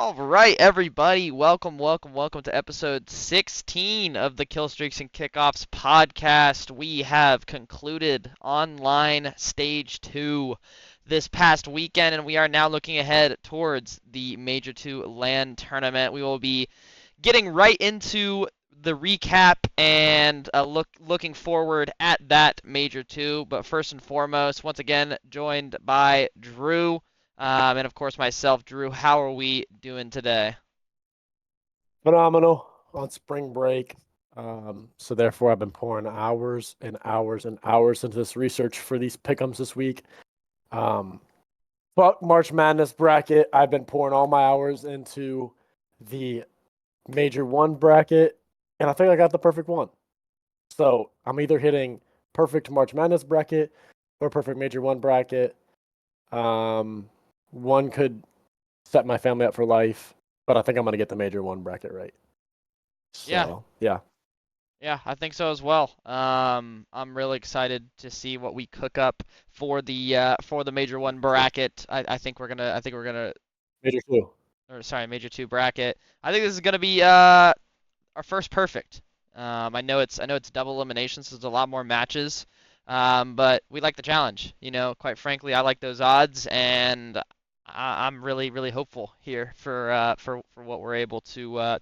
All right, everybody. Welcome to episode 16 of the Killstreaks and Kickoffs podcast. We have concluded online stage 2 this past weekend, and we are now looking ahead towards the Major 2 LAN tournament. We will be getting right into the recap and looking forward at that Major 2. But first and foremost, once again, joined by Drew. And of course myself, Drew. How are we doing today? Phenomenal on spring break. So therefore, I've been pouring hours and hours and hours into this research for these Pickems this week. Fuck March Madness bracket. I've been pouring all my hours into the Major 1 bracket, and I think I got the perfect one. So I'm either hitting perfect March Madness bracket or perfect Major 1 bracket. One could set my family up for life, but I think I'm going to get the Major 1 bracket right. So, yeah. Yeah, I think so as well. I'm really excited to see what we cook up for the Major 1 bracket. I think we're gonna Major 2. or sorry, Major 2 bracket. I think this is gonna be our first perfect. I know it's double elimination, so there's a lot more matches. But we like the challenge. Quite frankly, I like those odds, and I'm really hopeful here for what we're able to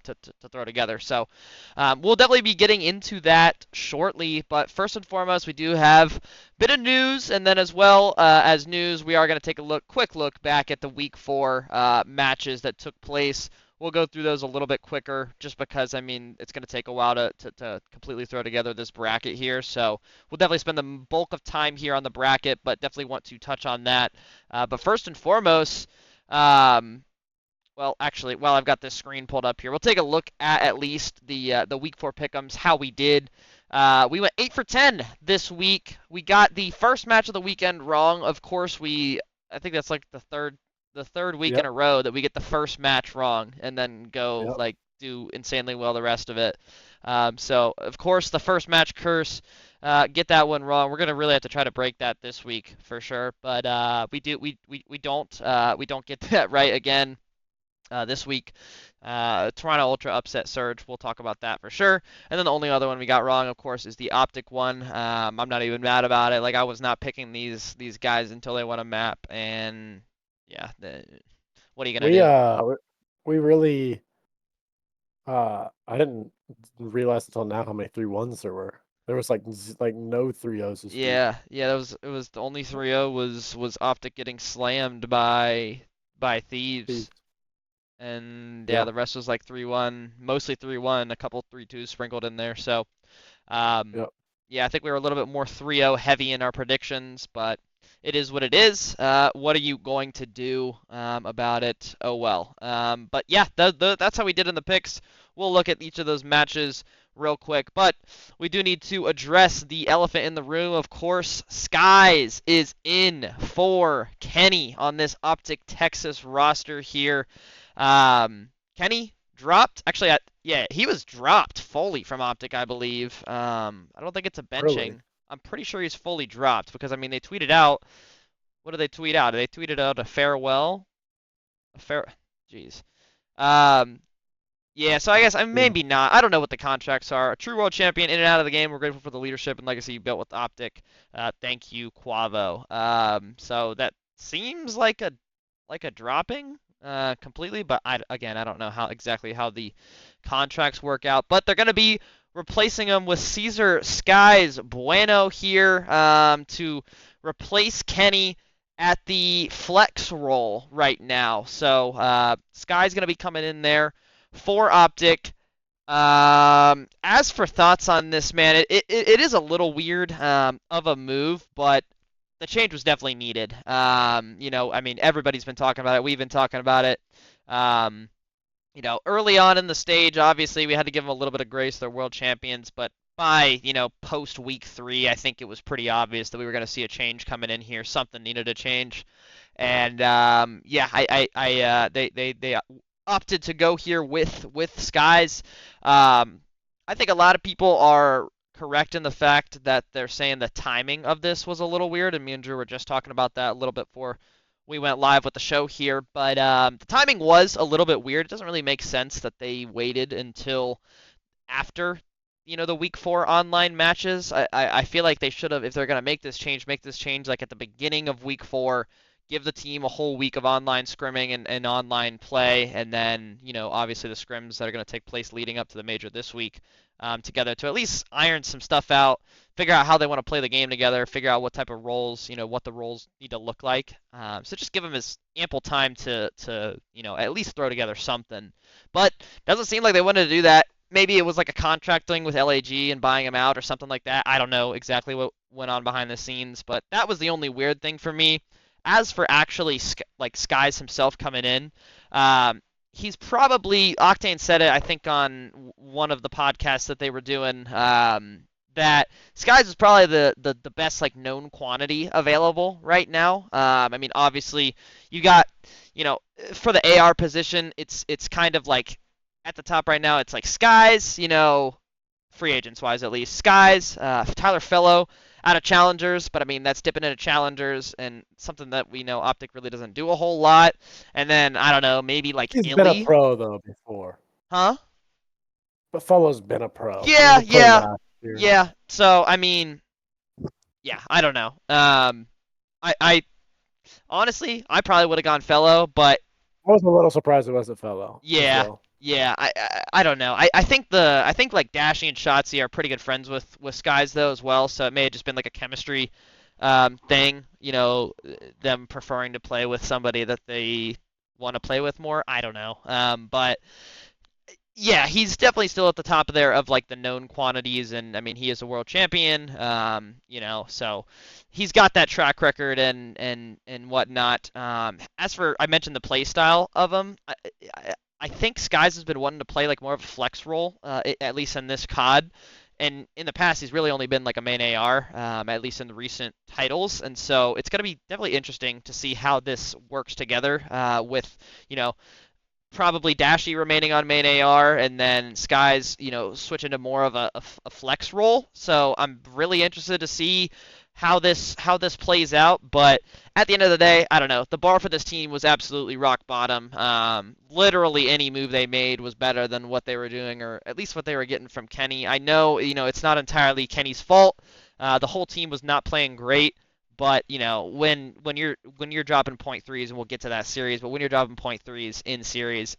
throw together. So we'll definitely be getting into that shortly. But first and foremost, we do have a bit of news, and then as well as news, we are going to take a quick look back at the Week 4 matches that took place. We'll go through those a little bit quicker, just because it's going to take a while to completely throw together this bracket here. So we'll definitely spend the bulk of time here on the bracket, but definitely want to touch on that. But first and foremost, well, actually, while I've got this screen pulled up here, we'll take a look at least the Week 4 Pickems, how we did. We went 8 for 10 this week. We got the first match of the weekend wrong. Of course, I think that's like the third week in Yep. a row that we get the first match wrong and then go Yep. do insanely well the rest of it. So of course the first match curse, get that one wrong. We're gonna really have to try to break that this week for sure. But we don't get that right again. This week, Toronto Ultra upset Surge. We'll talk about that for sure. And then the only other one we got wrong, of course, is the Optic one. I'm not even mad about it. Like, I was not picking these guys until they won a map, and yeah, what are you gonna We do? we really I didn't realize until now how many 3-1s there were. There was like no 3-0s this week. Yeah. It was the only 3-0 was Optic getting slammed by Thieves. Jeez. And yeah, Yeah. the rest was like 3-1, mostly 3-1, a couple 3-2s sprinkled in there. So, um, Yep. yeah, I think we were a little bit more 3-0 heavy in our predictions, but it is what it is. What are you going to do about it? Oh well. But yeah, that's how we did in the picks. We'll look at each of those matches real quick, but we do need to address the elephant in the room. Of course, Skies is in for Kenny on this Optic Texas roster here. Kenny dropped. Actually, yeah, he was dropped fully from Optic, I believe. I don't think it's a benching. Really. I'm pretty sure he's fully dropped because they tweeted out. What did they tweet out? They tweeted out a farewell. A fair. Jeez. Um. Yeah. So I guess Yeah. maybe not. I don't know what the contracts are. A true world champion in and out of the game. We're grateful for the leadership and legacy you built with Optic. Thank you, Quavo. So that seems like a dropping completely, but I don't know how the contracts work out. But they're going to be replacing him with Caesar Skies Bueno here to replace Kenny at the flex role right now. So Sky's going to be coming in there for Optic. As for thoughts on this, man, it is a little weird of a move, but the change was definitely needed. Everybody's been talking about it. We've been talking about it. Um, early on in the stage, obviously we had to give them a little bit of grace. They're world champions, but by post week 3, I think it was pretty obvious that we were going to see a change coming in here. Something needed to change, and yeah, they opted to go here with Skies. I think a lot of people are correct in the fact that they're saying the timing of this was a little weird, and me and Drew were just talking about that a little bit we went live with the show here. But the timing was a little bit weird. It doesn't really make sense that they waited until after the week 4 online matches. I feel like they should have, if they're going to make this change like at the beginning of week 4, give the team a whole week of online scrimming and online play, and then obviously the scrims that are going to take place leading up to the major this week together to at least iron some stuff out, figure out how they want to play the game together, figure out what type of roles, what the roles need to look like. So just give them as ample time to at least throw together something. But doesn't seem like they wanted to do that. Maybe it was like a contract thing with LAG and buying him out or something like that. I don't know exactly what went on behind the scenes, but that was the only weird thing for me. As for actually like Skyz himself coming in, he's probably, Octane said it, I think on one of the podcasts that they were doing, that Skyz is probably the best like known quantity available right now. I mean, obviously you got, for the AR position, it's kind of like at the top right now, it's like Skyz, free agents wise at least. Skyz, Tyler Fellow out of challengers, but I mean that's dipping into challengers and something that we know Optic really doesn't do a whole lot. And then I don't know, maybe like He's been a Illy, pro though before. huh? But Fellow's been a pro. He Yeah, was a pro yeah, last year. yeah. So I mean, yeah, I don't know. I honestly, I probably would have gone Fellow, but I was a little surprised it wasn't Fellow as yeah, well. yeah. I don't know. I think like Dashy and Shotzi are pretty good friends with Skyz though as well. So it may have just been like a chemistry thing. Them preferring to play with somebody that they want to play with more. I don't know. But yeah, he's definitely still at the top there of like the known quantities, and I mean he is a world champion. So he's got that track record and whatnot. As for, I mentioned the play style of him. I think Skyz has been wanting to play like more of a flex role, at least in this COD. And in the past, he's really only been like a main AR, at least in the recent titles. And so it's going to be definitely interesting to see how this works together with, probably Dashy remaining on main AR, and then Skyz, switching to more of a flex role. So I'm really interested to see how this plays out. But at the end of the day, I don't know. The bar for this team was absolutely rock bottom. Literally any move they made was better than what they were doing, or at least what they were getting from Kenny. I know, it's not entirely Kenny's fault. The whole team was not playing great. But when you're dropping point threes, and we'll get to that series, but when you're dropping point threes in series,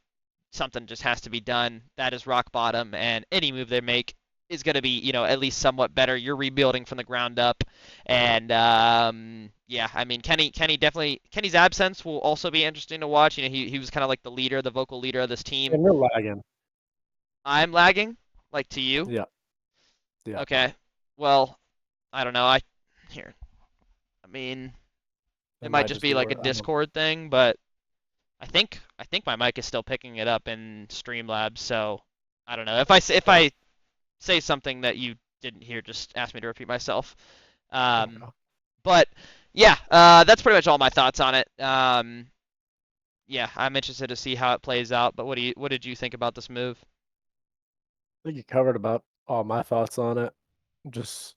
something just has to be done. That is rock bottom, and any move they make is going to be at least somewhat better. You're rebuilding from the ground up, and yeah, I mean Kenny's absence will also be interesting to watch. He was kind of like the leader, the vocal leader of this team. And you're lagging. I'm lagging, like to you. Yeah. Yeah. Okay. Well, I don't know. Here. I mean, it might just be like a Discord thing, but I think my mic is still picking it up in Streamlabs, so I don't know. If I say something that you didn't hear, just ask me to repeat myself. But yeah, that's pretty much all my thoughts on it. Yeah, I'm interested to see how it plays out. But what did you think about this move? I think you covered about all my thoughts on it. Just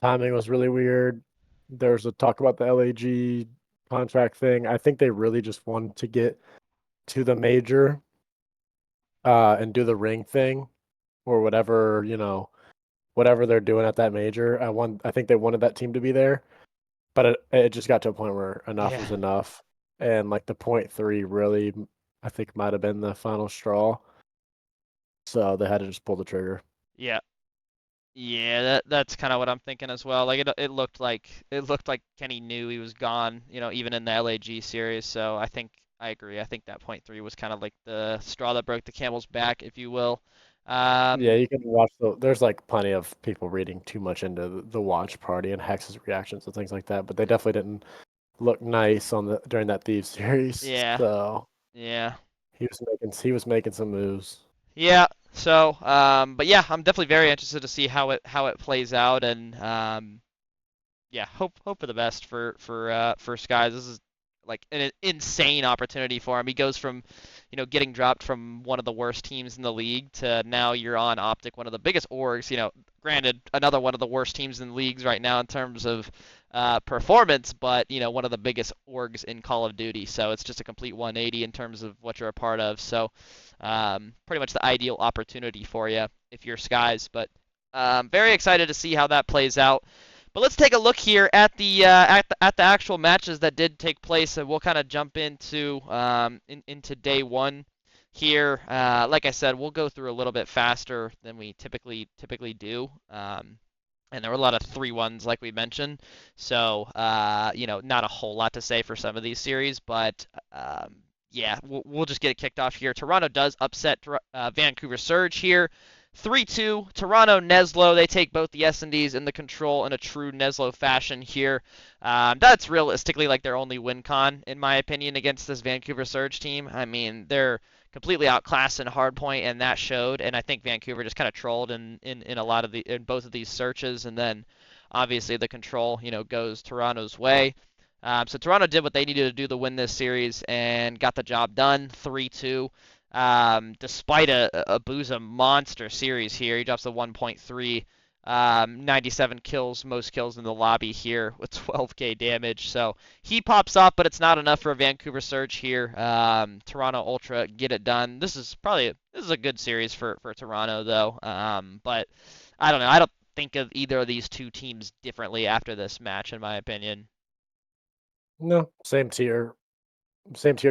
timing was really weird. There's a talk about the LAG contract thing. I think they really just wanted to get to the major and do the ring thing or whatever, whatever they're doing at that major. I think they wanted that team to be there, but it just got to a point where enough was enough. And like the point three really, I think, might have been the final straw. So they had to just pull the trigger. Yeah. Yeah, that's kind of what I'm thinking as well. Like it looked like Kenny knew he was gone, even in the LAG series. So I agree. I think that point three was kind of like the straw that broke the camel's back, if you will. Yeah, you can watch there's like plenty of people reading too much into the watch party and Hex's reactions and things like that, but they definitely didn't look nice during that Thieves series. Yeah. So yeah, he was making some moves. Yeah. So, but yeah, I'm definitely very interested to see how it plays out, and yeah, hope for the best for Skyz. This is like an insane opportunity for him. He goes from, getting dropped from one of the worst teams in the league to now you're on Optic, one of the biggest orgs. Granted, another one of the worst teams in the leagues right now in terms of performance, but one of the biggest orgs in Call of Duty. So it's just a complete 180 in terms of what you're a part of. So pretty much the ideal opportunity for you if you're Skies. But very excited to see how that plays out. But let's take a look here at the actual matches that did take place, and we'll kind of jump into into day one here. Like I said, we'll go through a little bit faster than we typically do. And there were a lot of 3-1s, like we mentioned. So, not a whole lot to say for some of these series, but yeah, we'll just get it kicked off here. Toronto does upset Vancouver Surge here. 3-2, Toronto, Neslo, they take both the S&Ds and the control in a true Neslo fashion here. That's realistically like their only win con, in my opinion, against this Vancouver Surge team. I mean, they're completely outclassed in hardpoint, and that showed, and I think Vancouver just kind of trolled in both of these searches, and then obviously the control, goes Toronto's way. So Toronto did what they needed to do to win this series and got the job done, 3-2. Despite a Booza monster series here, he drops a 1.3, 97 kills, most kills in the lobby here with 12k damage. So he pops up, but it's not enough for a Vancouver Surge here. Toronto Ultra get it done. This is a good series for Toronto though. But I don't know. I don't think of either of these two teams differently after this match, in my opinion. No, same tier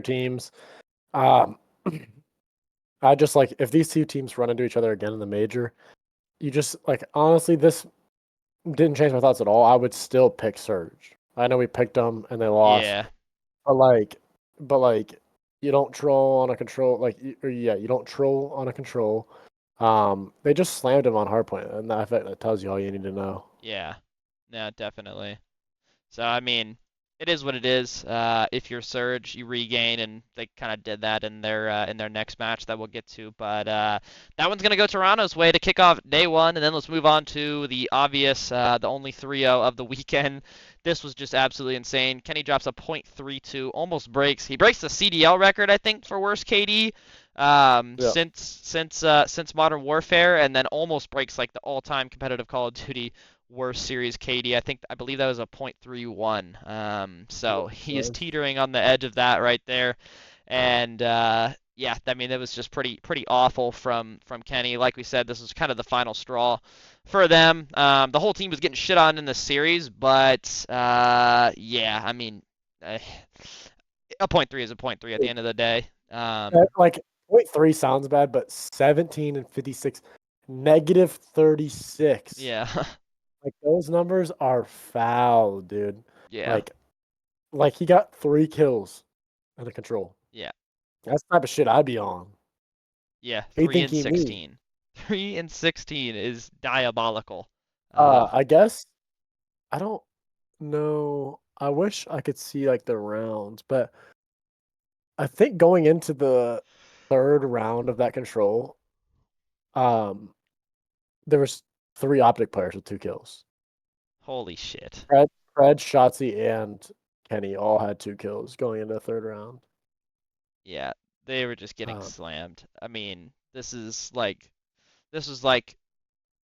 teams. Um, I just like if these two teams run into each other again in the major, you just like honestly, this didn't change my thoughts at all. I would still pick Surge. I know we picked them and they lost, Yeah. but like, you don't troll on a control. You don't troll on a control. They just slammed him on hardpoint, and that tells you all you need to know. Yeah. Yeah, definitely. So, I mean, it is what it is. If you're Surge, you regain, and they kind of did that in their next match that we'll get to. But that one's going to go Toronto's way to kick off day one, and then let's move on to the obvious, the only 3-0 of the weekend. This was just absolutely insane. Kenny drops a .32, almost breaks. He breaks the CDL record, I think, for worst KD since Modern Warfare, and then almost breaks like the all-time competitive Call of Duty worst series KD. I believe that was a .31. So he is teetering on the edge of that right there. And yeah, I mean, it was just pretty awful from Kenny. Like we said, this was kind of the final straw for them. The whole team was getting shit on in the series, but yeah, I mean, a .3 is a .3 at the end of the day. Like 0.3 sounds bad, but 17 and 56, negative 36. Yeah. Like those numbers are foul, dude. Yeah. Like he got 3 kills in a control. Yeah. That's the type of shit I'd be on. Yeah. He 3 think and he 16. me. 3 and 16 is diabolical. I guess I don't know. I wish I could see like the rounds, but I think going into the third round of that control, there was 3 Optic players with 2 kills. Holy shit. Fred, Shotzi, and Kenny all had 2 kills going into the third round. Yeah, they were just getting slammed. I mean, this was like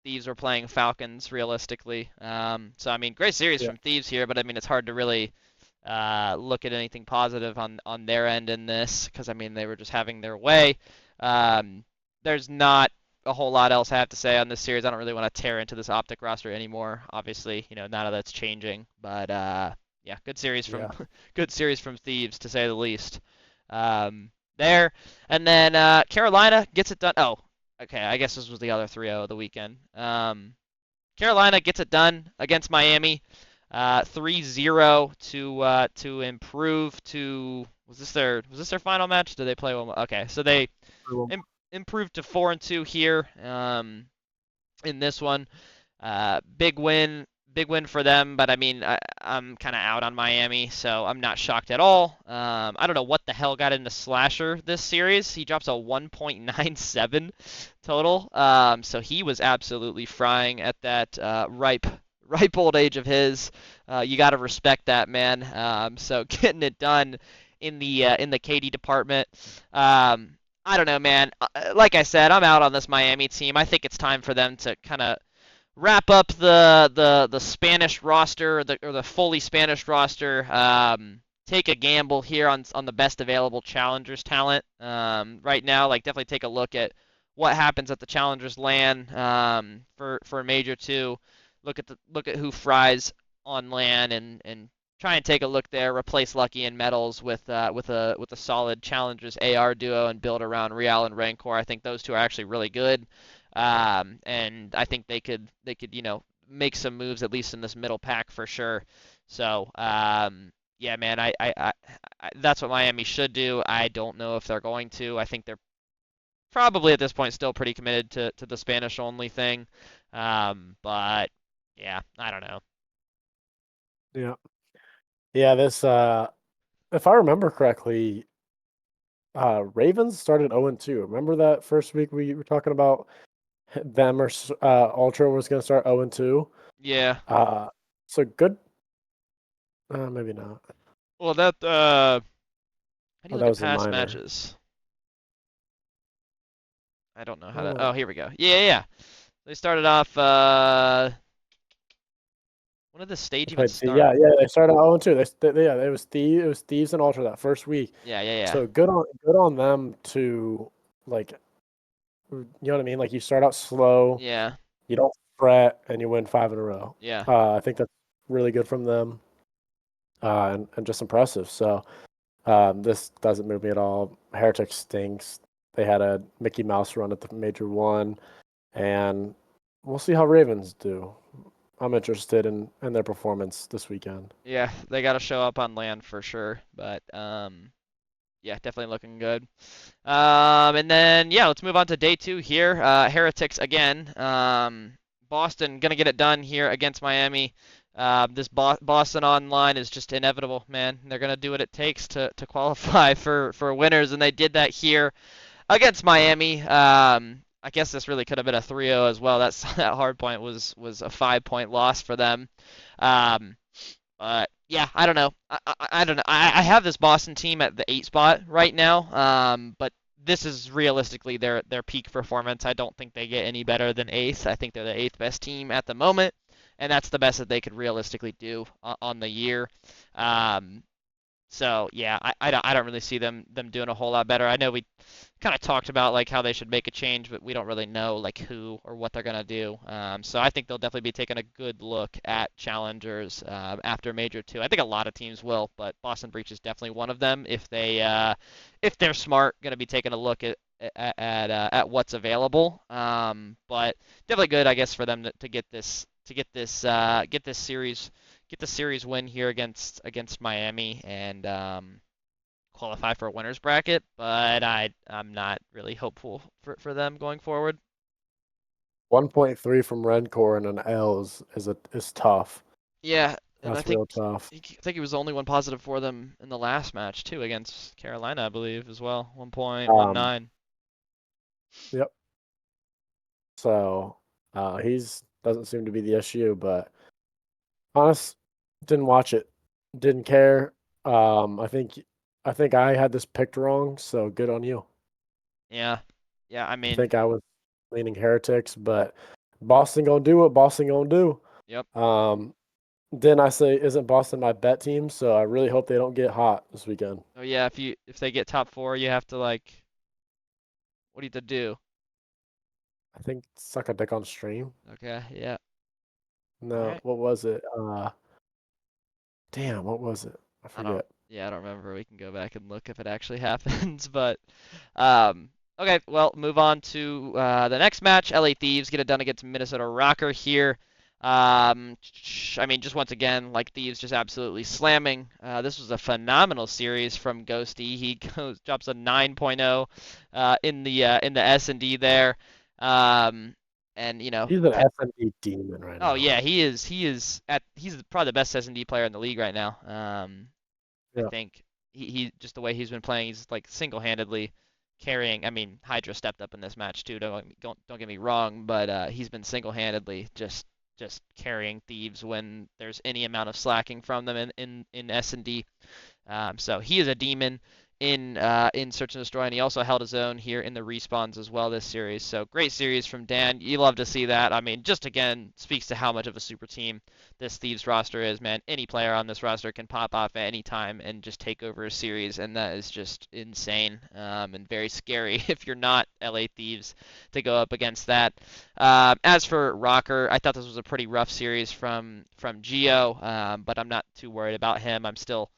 Thieves were playing Falcons realistically. So I mean, great series from Thieves here, but I mean, it's hard to really look at anything positive on their end in this because I mean, they were just having their way. There's not a whole lot else I have to say on this series. I don't really want to tear into this Optic roster anymore. Obviously, none of that's changing, but yeah, good series from good series from Thieves to say the least. There, and then Carolina gets it done. Oh, okay, I guess this was the other 3-0 of the weekend. Carolina gets it done against Miami, 3-0 to improve to. Was this their final match? Did they play one more? Okay, so they improved to 4-2 here in this one. Big win for them, but I mean, I'm kind of out on Miami, so I'm not shocked at all. I don't know what the hell got into Slasher this series. He drops a 1.97 total, so he was absolutely frying at that ripe old age of his. You got to respect that, man. So getting it done in the KD department. I don't know, man. Like I said, I'm out on this Miami team. I think it's time for them to kind of wrap up the Spanish roster, or the fully Spanish roster. Take a gamble here on the best available challengers talent. Right now, like definitely take a look at what happens at the challengers LAN for Major 2. Look at who fries on LAN and try and take a look there. Replace Lucky and Metals with a solid challengers AR duo and build around Real and Rancor. I think those two are actually really good. And I think they could make some moves at least in this middle pack for sure. So yeah, man, that's what Miami should do. I don't know if they're going to. I think they're probably at this point still pretty committed to the Spanish only thing. But yeah, I don't know. Yeah. Yeah, this if I remember correctly, Ravens started 0-2. Remember that first week we were talking about them or Ultra was going to start 0-2? Yeah. So good. Maybe not. Well, how do you Oh, look that at was a past minor. matches? I don't know I how don't to. know. Oh, here we go. Yeah, yeah, yeah. They started off. When did the stage They even played start? yeah, they started 0-2. Yeah, it was Thieves and Ultra that first week. Yeah, yeah, yeah. So good on them to like, you know what I mean? Like you start out slow, Yeah, you don't fret, and you win 5 in a row. yeah. I think that's really good from them, and just impressive. So this doesn't move me at all. Heretic stinks. They had a Mickey Mouse run at the Major 1, and we'll see how Ravens do. I'm interested in their performance this weekend. Yeah, they got to show up on land for sure. But yeah, definitely looking good. And then yeah, let's move on to day 2 here. Heretics again. Boston gonna get it done here against Miami. This Boston online is just inevitable, man. They're gonna do what it takes to qualify for winners, and they did that here against Miami. I guess this really could have been a 3-0 as well. That hard point was a 5-point loss for them. Um, but yeah, I don't know. I don't know. I have this Boston team at the 8 spot right now. But this is realistically their peak performance. I don't think they get any better than 8th. I think they're the 8th best team at the moment, and that's the best that they could realistically do on the year. Um, so yeah, I don't really see them doing a whole lot better. I know we kind of talked about like how they should make a change, but we don't really know like who or what they're gonna do. So I think they'll definitely be taking a good look at challengers after Major 2. I think a lot of teams will, but Boston Breach is definitely one of them. If they're smart, gonna be taking a look at what's available. But definitely good, I guess, for them to get this series win here against Miami and qualify for a winners bracket, but I'm not really hopeful for them going forward. 1.3 from Rencor and an L is tough. Yeah, and That's real tough. I think he was the only one positive for them in the last match too against Carolina, I believe, as well. Um, 1.19. yep. So he's doesn't seem to be the issue, but honest, didn't watch it, didn't care. I think I had this picked wrong, so good on you. Yeah, yeah. I I mean, think I was leaning Heretics, but Boston gonna do what Boston gonna do. yep. Um, then I say, isn't Boston my bet team? So I really hope they don't get hot this weekend. Oh yeah, if they get top 4, you have to like, what do you have to do? I think suck a dick on stream. Okay, yeah. All No, right. what was it? Damn, what was it? I I don't. forget. Yeah, I don't remember. We can go back and look if it actually happens. But um, okay, well, move on to the next match. LA Thieves get it done against Minnesota Rocker here. I mean, just once again, like Thieves, just absolutely slamming. This was a phenomenal series from Ghosty. He drops a 9.0 in the S&D there. Um, and He's an S&D demon right oh now. yeah, he's probably the best S&D player in the league right now. I Yeah. think he just the way he's been playing, he's like single-handedly carrying. I mean, Hydra stepped up in this match too. Don't get me wrong, but he's been single-handedly just carrying Thieves when there's any amount of slacking from them in S&D. So he is a demon. in Search and Destroy, and he also held his own here in the respawns as well this series. So great series from Dan. You love to see that. I mean, just again speaks to how much of a super team this Thieves roster is, man. Any player on this roster can pop off at any time and just take over a series, and that is just insane and very scary if you're not LA Thieves to go up against that. As for Rocker, I thought this was a pretty rough series from Geo, but I'm not too worried about him. I'm still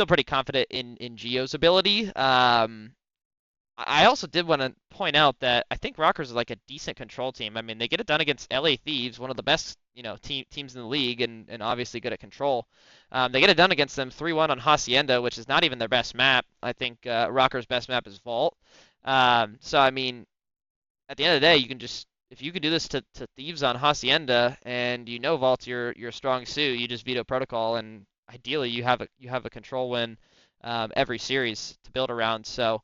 pretty confident in Geo's ability. I also did want to point out that I think Rockers are like a decent control team. I mean, they get it done against LA Thieves, one of the best, teams in the league, and obviously good at control. They get it done against them 3-1 on Hacienda, which is not even their best map. I think Rockers' best map is Vault. So I mean, at the end of the day, if you can do this to Thieves on Hacienda, and Vault's your strong suit, you just veto protocol, and ideally you have a control win every series to build around. So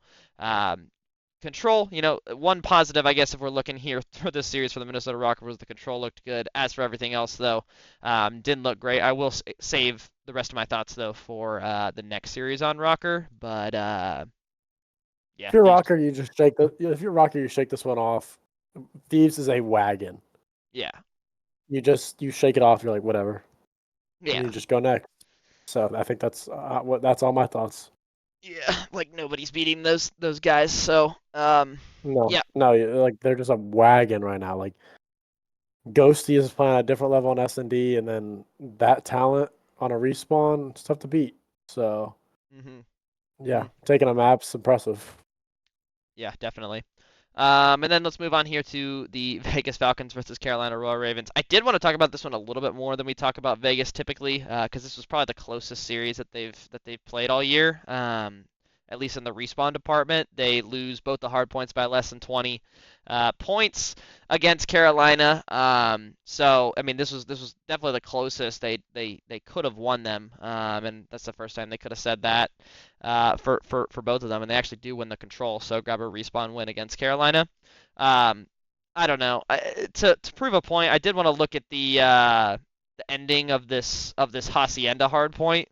control, one positive, I guess, if we're looking here for this series for the Minnesota Rocker was the control looked good. As for everything else, though, didn't look great. I will save the rest of my thoughts, though, for the next series on Rocker. But yeah, if you're Rocker, you just shake if you're Rocker, you shake this one off. Thieves is a wagon. Yeah. You shake it off. You're like, whatever. Yeah. And you just go next. So I think that's all my thoughts. Yeah, like nobody's beating those guys. So no, yeah, like they're just a wagon right now. Like Ghosty is playing at a different level on S&D, and then that talent on a respawn, it's tough to beat. So yeah, taking a map's impressive. Yeah, definitely. And then let's move on here to the Vegas Falcons versus Carolina Royal Ravens. I did want to talk about this one a little bit more than we talk about Vegas typically, because this was probably the closest series that they've played all year. At least in the respawn department, they lose both the hard points by less than 20 points against Carolina. So I mean, this was definitely the closest they could have won them, and that's the first time they could have said that for both of them, and they actually do win the control. So grab a respawn win against Carolina. I don't know. To prove a point, I did want to look at the ending of this Hacienda hard point,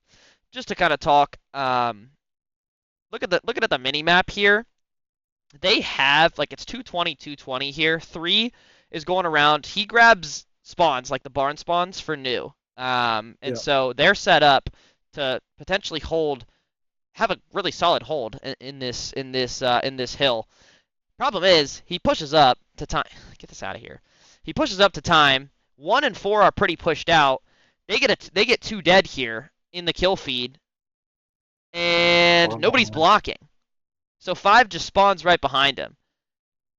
just to kind of talk. Looking at the mini map here, they have like it's 220 220 here. 3 is going around. He grabs spawns like the barn spawns for new. So they're set up to potentially have a really solid hold in this hill. Problem is he pushes up to time. Get this out of here. He pushes up to time. 1 and 4 are pretty pushed out. They get 2 dead here in the kill feed. And nobody's blocking. So 5 just spawns right behind him.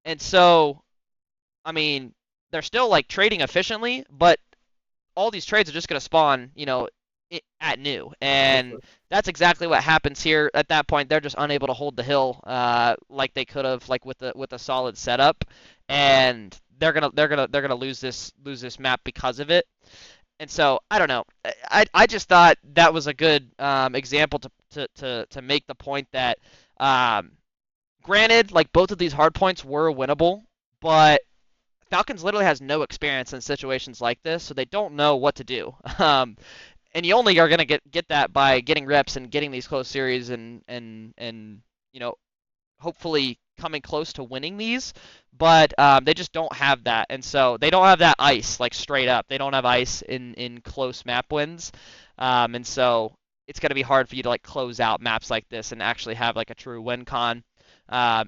And so, I mean, they're still like trading efficiently, but all these trades are just going to spawn, at new. And that's exactly what happens here. At that point, they're just unable to hold the hill like they could have, like with a solid setup. And they're gonna lose this map because of it. And so I don't know. I just thought that was a good example to make the point that, granted, like both of these hard points were winnable, but Falcons literally has no experience in situations like this, so they don't know what to do. And you only are gonna get that by getting reps and getting these close series and hopefully coming close to winning these, but they just don't have that, and so they don't have that ice like straight up. They don't have ice in close map wins, and so it's gonna be hard for you to like close out maps like this and actually have like a true win con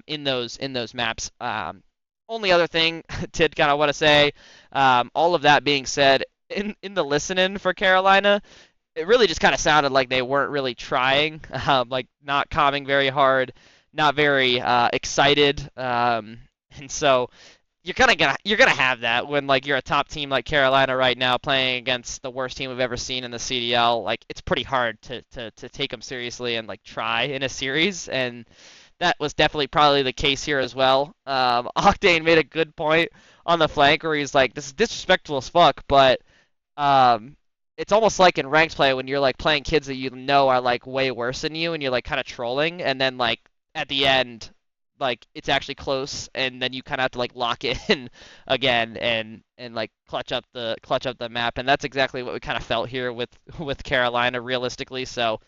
in those maps. Only other thing Tid kind of want to say, all of that being said, in the listen-in for Carolina, it really just kind of sounded like they weren't really trying, like not calming very hard, not very excited, and so you're gonna have that when like you're a top team like Carolina right now playing against the worst team we've ever seen in the CDL. Like it's pretty hard to take them seriously and like try in a series, and that was definitely probably the case here as well. Octane made a good point on the flank where he's like, this is disrespectful as fuck, but it's almost like in ranked play when you're like playing kids that you know are like way worse than you and you're like kind of trolling, and then like at the end like it's actually close, and then you kind of have to like lock it in again and like clutch up the map, and that's exactly what we kind of felt here with Carolina realistically. So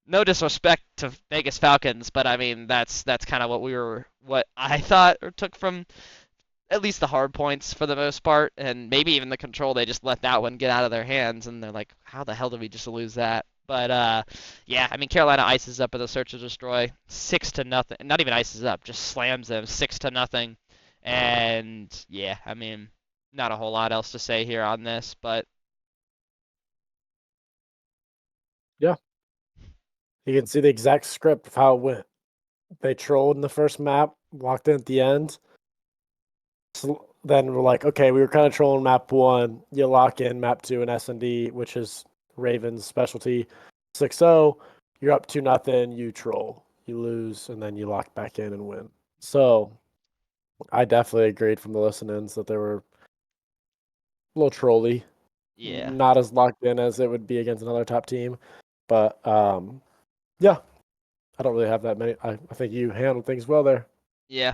no disrespect to Vegas Falcons, but I mean that's kind of what I thought or took from at least the hard points for the most part, and maybe even the control. They just let that one get out of their hands, and they're like, how the hell did we just lose that? But yeah, I mean Carolina ices up at the search and destroy 6-0. Not even ices up, just slams them 6-0. And yeah, I mean not a whole lot else to say here on this, but Yeah, you can see the exact script of how it went. They trolled in the first map, walked in at the end. Then we're like, okay, we were kind of trolling map 1. You lock in map 2 and S&D, which is Ravens' specialty. 6-0, you're up 2-0, you troll. You lose, and then you lock back in and win. So I definitely agreed from the listen-ins that they were a little trolly. yeah. Not as locked in as it would be against another top team. But yeah, I don't really have that many. I think you handled things well there. Yeah.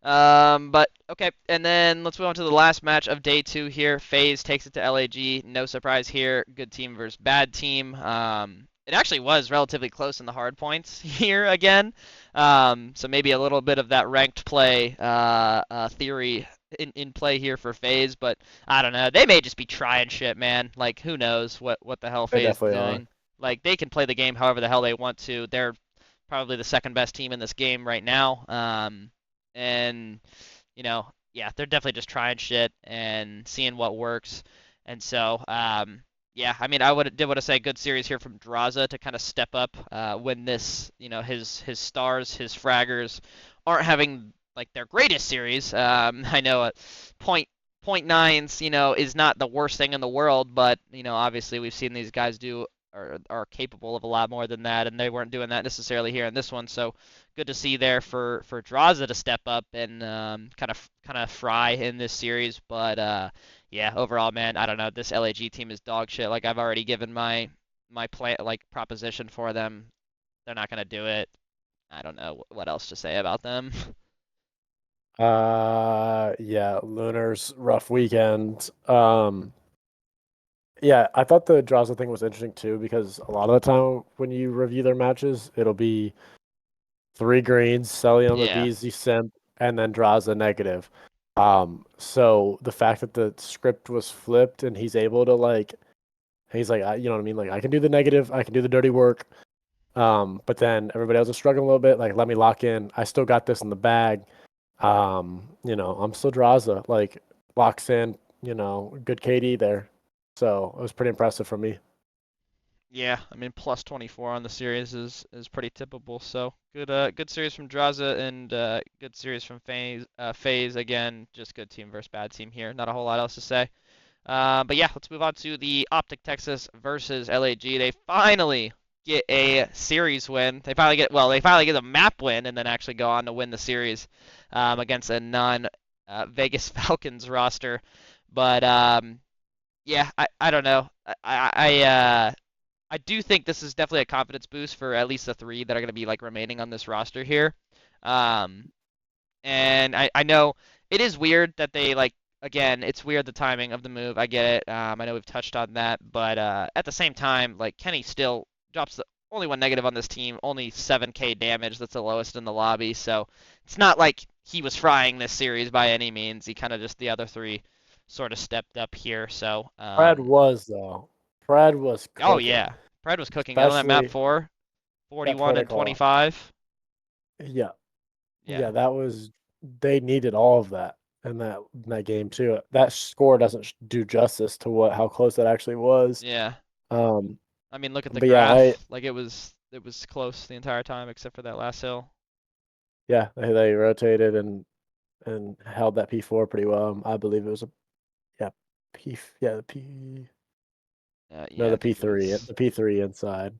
But okay, and then let's move on to the last match of day 2 here. FaZe takes it to LAG. No surprise here. Good team versus bad team. It actually was relatively close in the hard points here again. So maybe a little bit of that ranked play theory in play here for FaZe, but I don't know. They may just be trying shit, man. Like who knows what the hell They FaZe is definitely are. doing. Like they can play the game however the hell they want to. They're probably the second best team in this game right now. And yeah, they're definitely just trying shit and seeing what works. And so, yeah, I mean, did want to say good series here from Draza to kind of step up when this, his stars, his fraggers aren't having like their greatest series. I know point nines, is not the worst thing in the world, but obviously we've seen these guys do are capable of a lot more than that, and they weren't doing that necessarily here in this one. So good to see there for Draza to step up and kind of fry in this series. But yeah, overall, man, I don't know. This LAG team is dog shit. Like I've already given my plan like proposition for them. They're not gonna do it. I don't know what else to say about them. Yeah, Lunar's rough weekend. Yeah, I thought the Draza thing was interesting too because a lot of the time when you review their matches, it'll be 3 greens, Celium, Yeah. Abizi, Simp, and then Draza negative. So the fact that the script was flipped and he's able to he's like, you know what I mean? Like I can do the negative, I can do the dirty work. But then everybody else is struggling a little bit. Like, let me lock in. I still got this in the bag. I'm still Draza. Like, locks in, good KD there. So it was pretty impressive for me. Yeah, I mean plus 24 on the series is pretty typical. So good series from Draza and good series from FaZe again. Just good team versus bad team here. Not a whole lot else to say. But yeah, let's move on to the OPTIC Texas versus LAG. They finally get a series win. They finally get a map win and then actually go on to win the series against a non Vegas Falcons roster. But yeah, I don't know. I do think this is definitely a confidence boost for at least the 3 that are going to be like remaining on this roster here. Um, and I know it is weird that they like again, it's weird the timing of the move. I get it. I know we've touched on that, but at the same time, like Kenny still drops the only one negative on this team, only 7k damage. That's the lowest in the lobby. So it's not like he was frying this series by any means. He kind of just the other 3 sort of stepped up here. So Fred was, though. Fred was oh cooking, yeah, Fred was cooking on that map especially 4, that 41 and protocol. 25. Yeah. Yeah. Yeah, they needed all of that in that game, too. That score doesn't do justice to how close that actually was. Yeah. Um, I mean, look at the but yeah, graph. Like it was close the entire time except for that last hill. they rotated and held that P4 pretty well. I believe it was yeah, the P no, Yeah, I the think it P3, was. the P3 inside.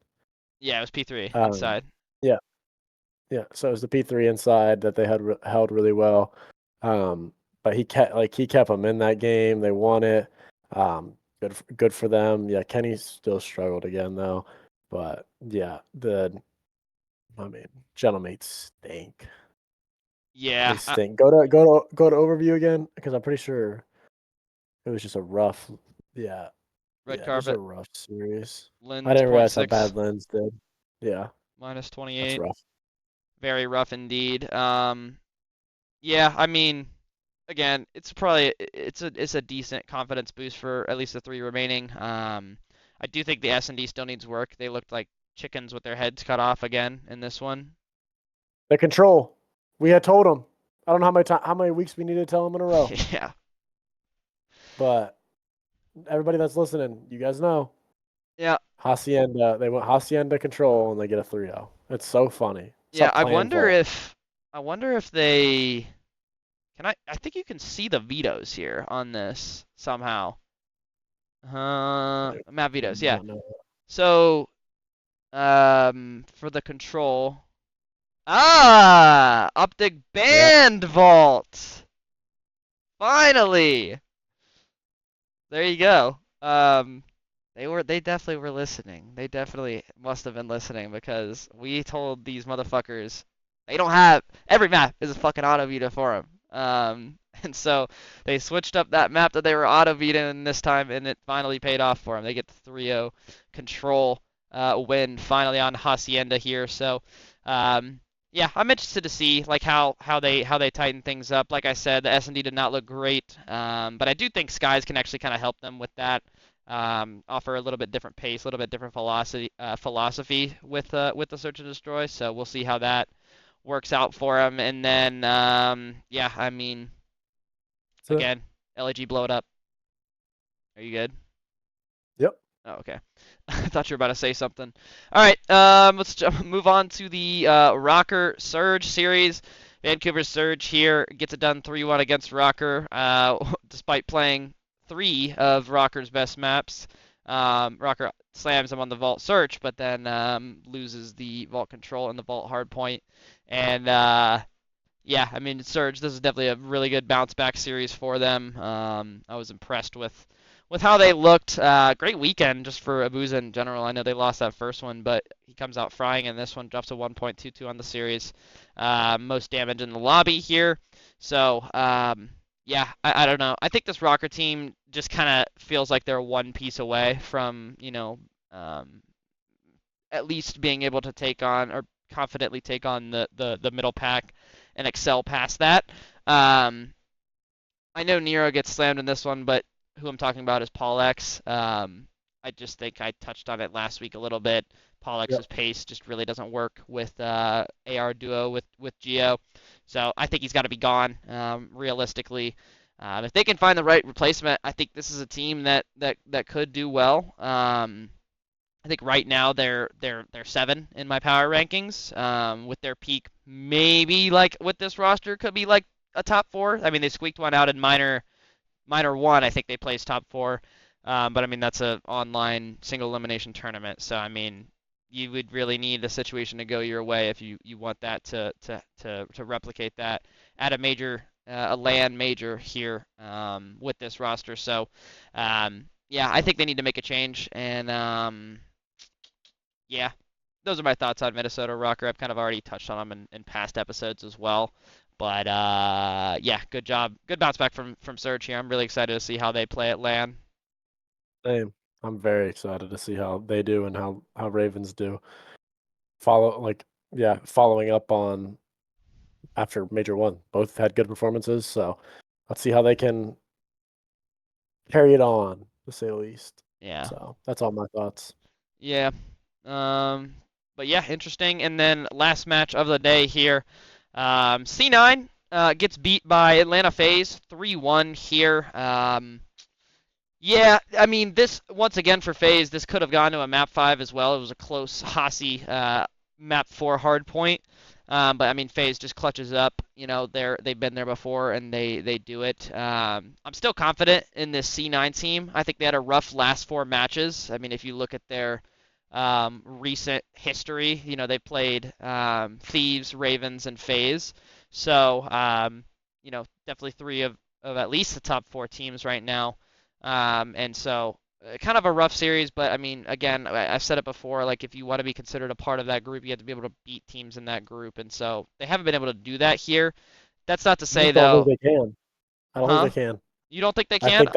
Yeah, it was P3 Um, inside. yeah, yeah. So it was the P3 inside that they had held really well. Um, but he kept them in that game. They won it. Good for them. Yeah, Kenny still struggled again though. But yeah, I mean, Gentlemates stink. They Yeah, stink. Go to overview again because I'm pretty sure it was just a rough. Yeah, red yeah, just a carpet. rough series. I Lens didn't point realize how six. bad Lens did. Yeah, minus that's 28. rough. Very rough indeed. Yeah, I mean, again, it's a decent confidence boost for at least the three remaining. I do think the S&D still needs work. They looked like chickens with their heads cut off again in this one. The control. We had told them. I don't know how many weeks we need to tell them in a row. Yeah. But everybody that's listening, you guys know. Yeah. Hacienda, they went Hacienda control and they get a 3-0. It's so funny. Yeah, Stop playing vault. I wonder if they I think you can see the vetoes here on this somehow. I Map do vetoes, yeah. not know. So, for the control. Ah, Optic Yeah. banned vault. Finally. There you go. They definitely were listening. They definitely must have been listening because we told these motherfuckers they don't have every map is a fucking auto veto for them. And so they switched up that map that they were auto vetoing this time, and it finally paid off for them. They get the 3-0 control win finally on Hacienda here. So, yeah, I'm interested to see like how they tighten things up. Like I said, the S&D did not look great, but I do think Skies can actually kind of help them with that. Offer a little bit different pace, a little bit different philosophy with the search and destroy. So we'll see how that works out for him. And then yeah, I mean, That's it. again, LAG blow it up. Are you good? Yep. Oh, okay. I thought you were about to say something. All right, let's move on to the Rocker Surge series. Vancouver Surge here gets it done 3-1 against Rocker, despite playing three of Rocker's best maps. Rocker slams him on the Vault Search, but then loses the Vault Control and the Vault Hardpoint. And yeah, I mean, Surge, this is definitely a really good bounce back series for them. I was impressed with how they looked. Great weekend just for Abuza in general. I know they lost that first one, but he comes out frying in this one, drops a 1.22 on the series. Most damage in the lobby here. So, yeah, I don't know. I think this Rocker team just kind of feels like they're one piece away from, at least being able to take on or confidently take on the middle pack and excel past that. I know Nero gets slammed in this one, but who I'm talking about is Paul X. I just think I touched on it last week a little bit. Paul X's Yep. pace just really doesn't work with AR duo with Geo, so I think he's got to be gone. Realistically, if they can find the right replacement, I think this is a team that could do well. I think right now they're 7 in my power rankings. With their peak, maybe like with this roster could be like a top 4. I mean, they squeaked one out in minor one. I think they placed top 4. But I mean that's a online single elimination tournament. So I mean, you would really need a situation to go your way if you want that to replicate that at a major a LAN major here with this roster. So yeah, I think they need to make a change and yeah, those are my thoughts on Minnesota Rocker. I've kind of already touched on them in past episodes as well. But yeah, good job. Good bounce back from Surge here. I'm really excited to see how they play at LAN. Same. I'm very excited to see how they do and how Ravens do. Following up on after Major One. Both had good performances, so let's see how they can carry it on, to say the least. Yeah. So that's all my thoughts. Yeah. But yeah, interesting. And then last match of the day here, C9 gets beat by Atlanta FaZe 3-1 here. Yeah, I mean this once again for FaZe, this could have gone to a map 5 as well. It was a close Hasi map 4 hard point. But I mean FaZe just clutches up. You know, they've been there before and they do it. I'm still confident in this C9 team. I think they had a rough last 4 matches. I mean, if you look at their recent history, you know, they played Thieves, Ravens, and FaZe. So, you know, definitely 3 of at least the top 4 teams right now. And so kind of a rough series, but I mean, again, I've said it before, like if you want to be considered a part of that group, you have to be able to beat teams in that group. And so they haven't been able to do that here. That's not to I say just don't think though, they can. I don't think huh? they can. You don't think they I can? think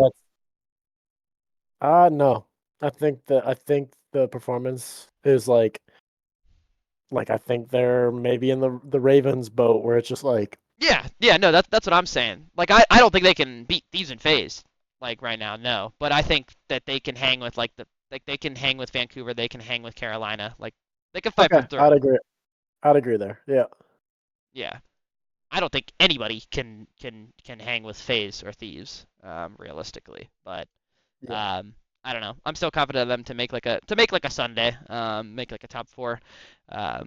that's no. I think the performance is like Like I think they're maybe in the Ravens boat where it's just like, Yeah, no, that's what I'm saying. Like I don't think they can beat Thieves in phase like right now, no. But I think that they can hang with they can hang with Vancouver, they can hang with Carolina, like they can fight for okay, third. I'd agree there. Yeah. Yeah. I don't think anybody can hang with FaZe or Thieves, realistically. But Yeah. um, I don't know. I'm still confident of them to make like a Sunday, make like a top four,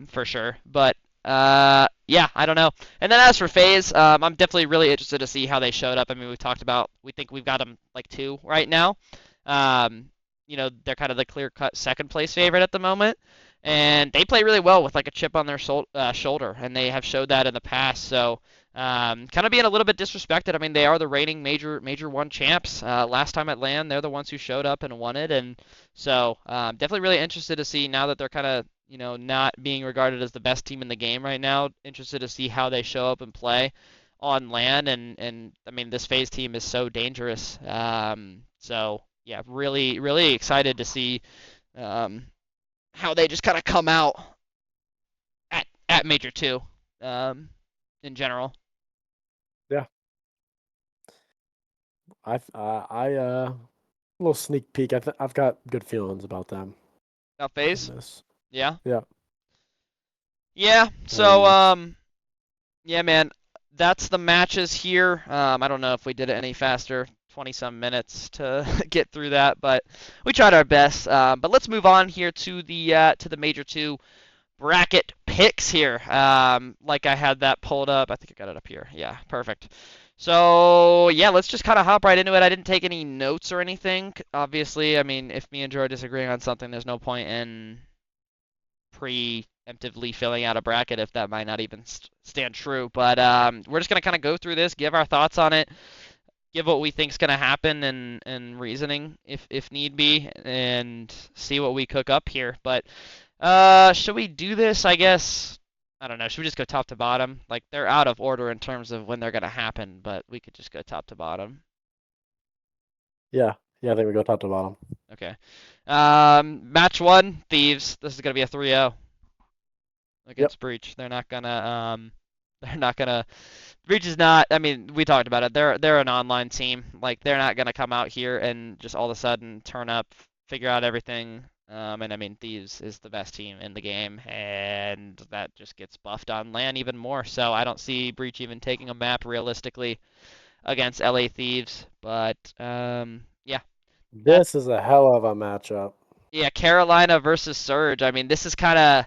for sure. But yeah, I don't know. And then as for FaZe, I'm definitely really interested to see how they showed up. I mean, we think we've got them like two right now. Um, they're kind of the clear-cut second place favorite at the moment. And they play really well with like a chip on their shoulder, and they have showed that in the past. So, kind of being a little bit disrespected. I mean, they are the reigning major one champs. Last time at LAN, they're the ones who showed up and won it, and so definitely really interested to see now that they're kind of not being regarded as the best team in the game right now. Interested to see how they show up and play on LAN, and I mean this FaZe team is so dangerous. So yeah, really excited to see. Um, how they just kind of come out at Major Two, um, in general. Yeah. A little sneak peek. I've got good feelings about them Now in phase, this. yeah, Yeah. yeah. Very So much. yeah, man, that's the matches here. I don't know if we did it any faster. 20 some minutes to get through that, but we tried our best. But let's move on here to the Major Two bracket picks here. Like I had that pulled up. I think I got it up here. Yeah, perfect. So yeah, let's just kind of hop right into it. I didn't take any notes or anything. Obviously, I mean, if me and Joe are disagreeing on something, there's no point in preemptively filling out a bracket if that might not even stand true. But we're just gonna kind of go through this, give our thoughts on it, give what we think's gonna happen, and reasoning if need be, and see what we cook up here. But should we do this? I guess. I don't know. Should we just go top to bottom? Like they're out of order in terms of when they're gonna happen, but we could just go top to bottom. Yeah. Yeah, I think we go top to bottom. Okay. Match one, Thieves. This is gonna be a 3-0 Yep. against Breach. They're not gonna they're not gonna Breach is not. I mean, we talked about it. They're an online team. Like they're not gonna come out here and just all of a sudden turn up, figure out everything. And I mean, Thieves is the best team in the game, and that just gets buffed on LAN even more. So I don't see Breach even taking a map realistically against LA Thieves. But yeah, that This is a hell of a matchup. yeah, Carolina versus Surge. I mean, this is kind of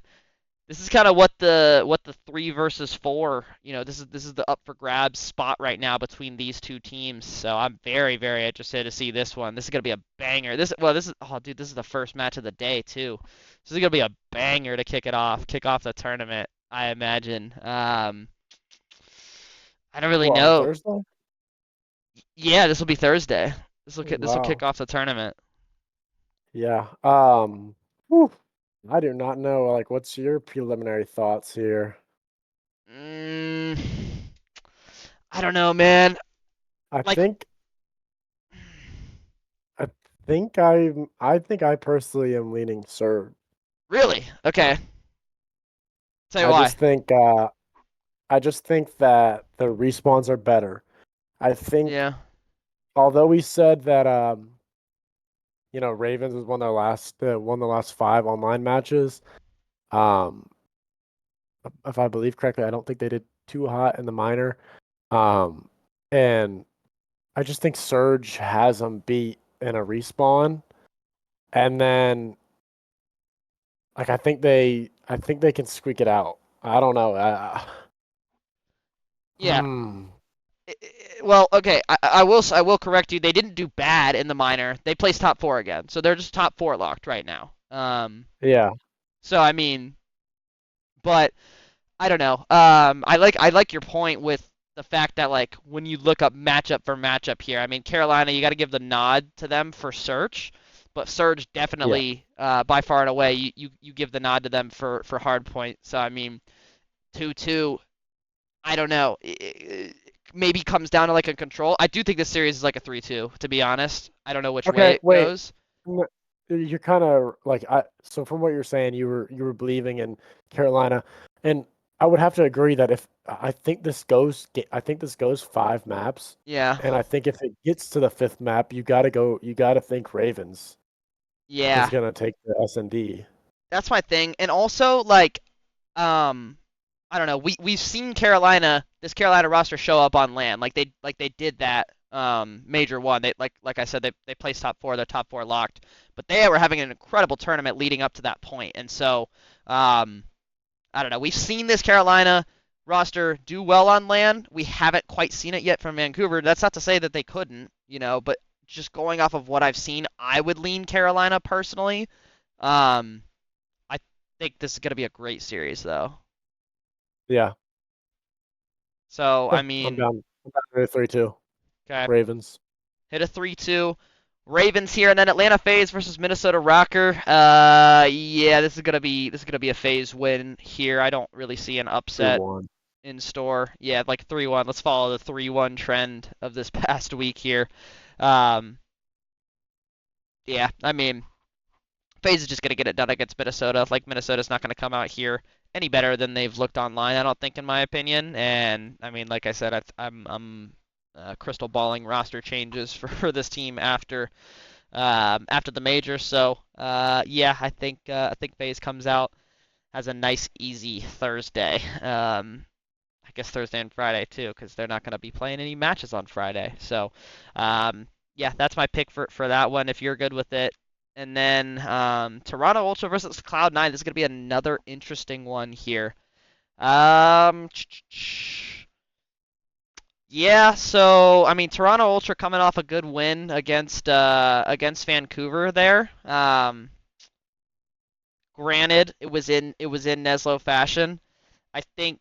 what the 3 versus 4. This is the up for grabs spot right now between these two teams. So I'm very interested to see this one. This is gonna be a banger. This is the first match of the day too. This is gonna be a banger to kick off the tournament. I imagine. I don't really What, on know. Thursday? Yeah, this will be Thursday. This will kick Wow. off the tournament. Yeah. Whew. I do not know. Like, what's your preliminary thoughts here? Mm, I don't know, man. I Like, think I I think I personally am leaning Surge. really? Okay. Tell you I why. just think I just think that the respawns are better. I think Yeah. although we said that Ravens has won the last five online matches. Um, if I believe correctly, I don't think they did too hot in the minor. Um, and I just think Surge has them beat in a respawn, and then like I think they can squeak it out. I don't know. Yeah. Hmm. Well, okay. I will correct you. They didn't do bad in the minor. They placed top four again, so they're just top four locked right now. Yeah. So I mean, but I don't know. I like your point with the fact that like when you look up matchup for matchup here, I mean Carolina, you got to give the nod to them for Surge, but Surge Yeah. definitely by far and away you give the nod to them for Hardpoint. So I mean 2-2. I don't know. Maybe comes down to like a control. I do think this series is like a 3-2, to be honest. I don't know which way Okay. it Wait. goes. you're kind of like so from what you're saying, you were believing in Carolina, and I would have to agree that if I think this goes 5 maps, Yeah. and I think if it gets to the fifth map, you gotta think Ravens is Yeah. gonna take the S&D. That's my thing. And also, like, um, I don't know. We've seen this Carolina roster show up on land. Like they did that major one. Like I said, they placed top four. They're top four locked. But they were having an incredible tournament leading up to that point. And so, I don't know. We've seen this Carolina roster do well on land. We haven't quite seen it yet from Vancouver. That's not to say that they couldn't, but just going off of what I've seen, I would lean Carolina personally. Um, I think this is going to be a great series, though. Yeah, So, yeah, I mean, I'm down to 3-2 okay, Ravens. hit a 3-2. Ravens here, and then Atlanta FaZe versus Minnesota Rocker. Yeah, this is gonna be a FaZe win here. I don't really see an upset 3-1. in store. Yeah, like 3-1. Let's follow the 3-1 trend of this past week here. Um, yeah, I mean, FaZe is just gonna get it done against Minnesota. Like Minnesota's not gonna come out here any better than they've looked online, I don't think, in my opinion. And I mean, like I said, I'm crystal balling roster changes for this team after the major. So yeah, I think FaZe comes out has a nice easy Thursday. I guess Thursday and Friday too, because they're not going to be playing any matches on Friday. So, yeah, that's my pick for that one. If you're good with it, and then Toronto Ultra versus Cloud9. This is going to be another interesting one here. Um, yeah. So I mean, Toronto Ultra coming off a good win against Vancouver there. Granted, it was in Neslo fashion. I think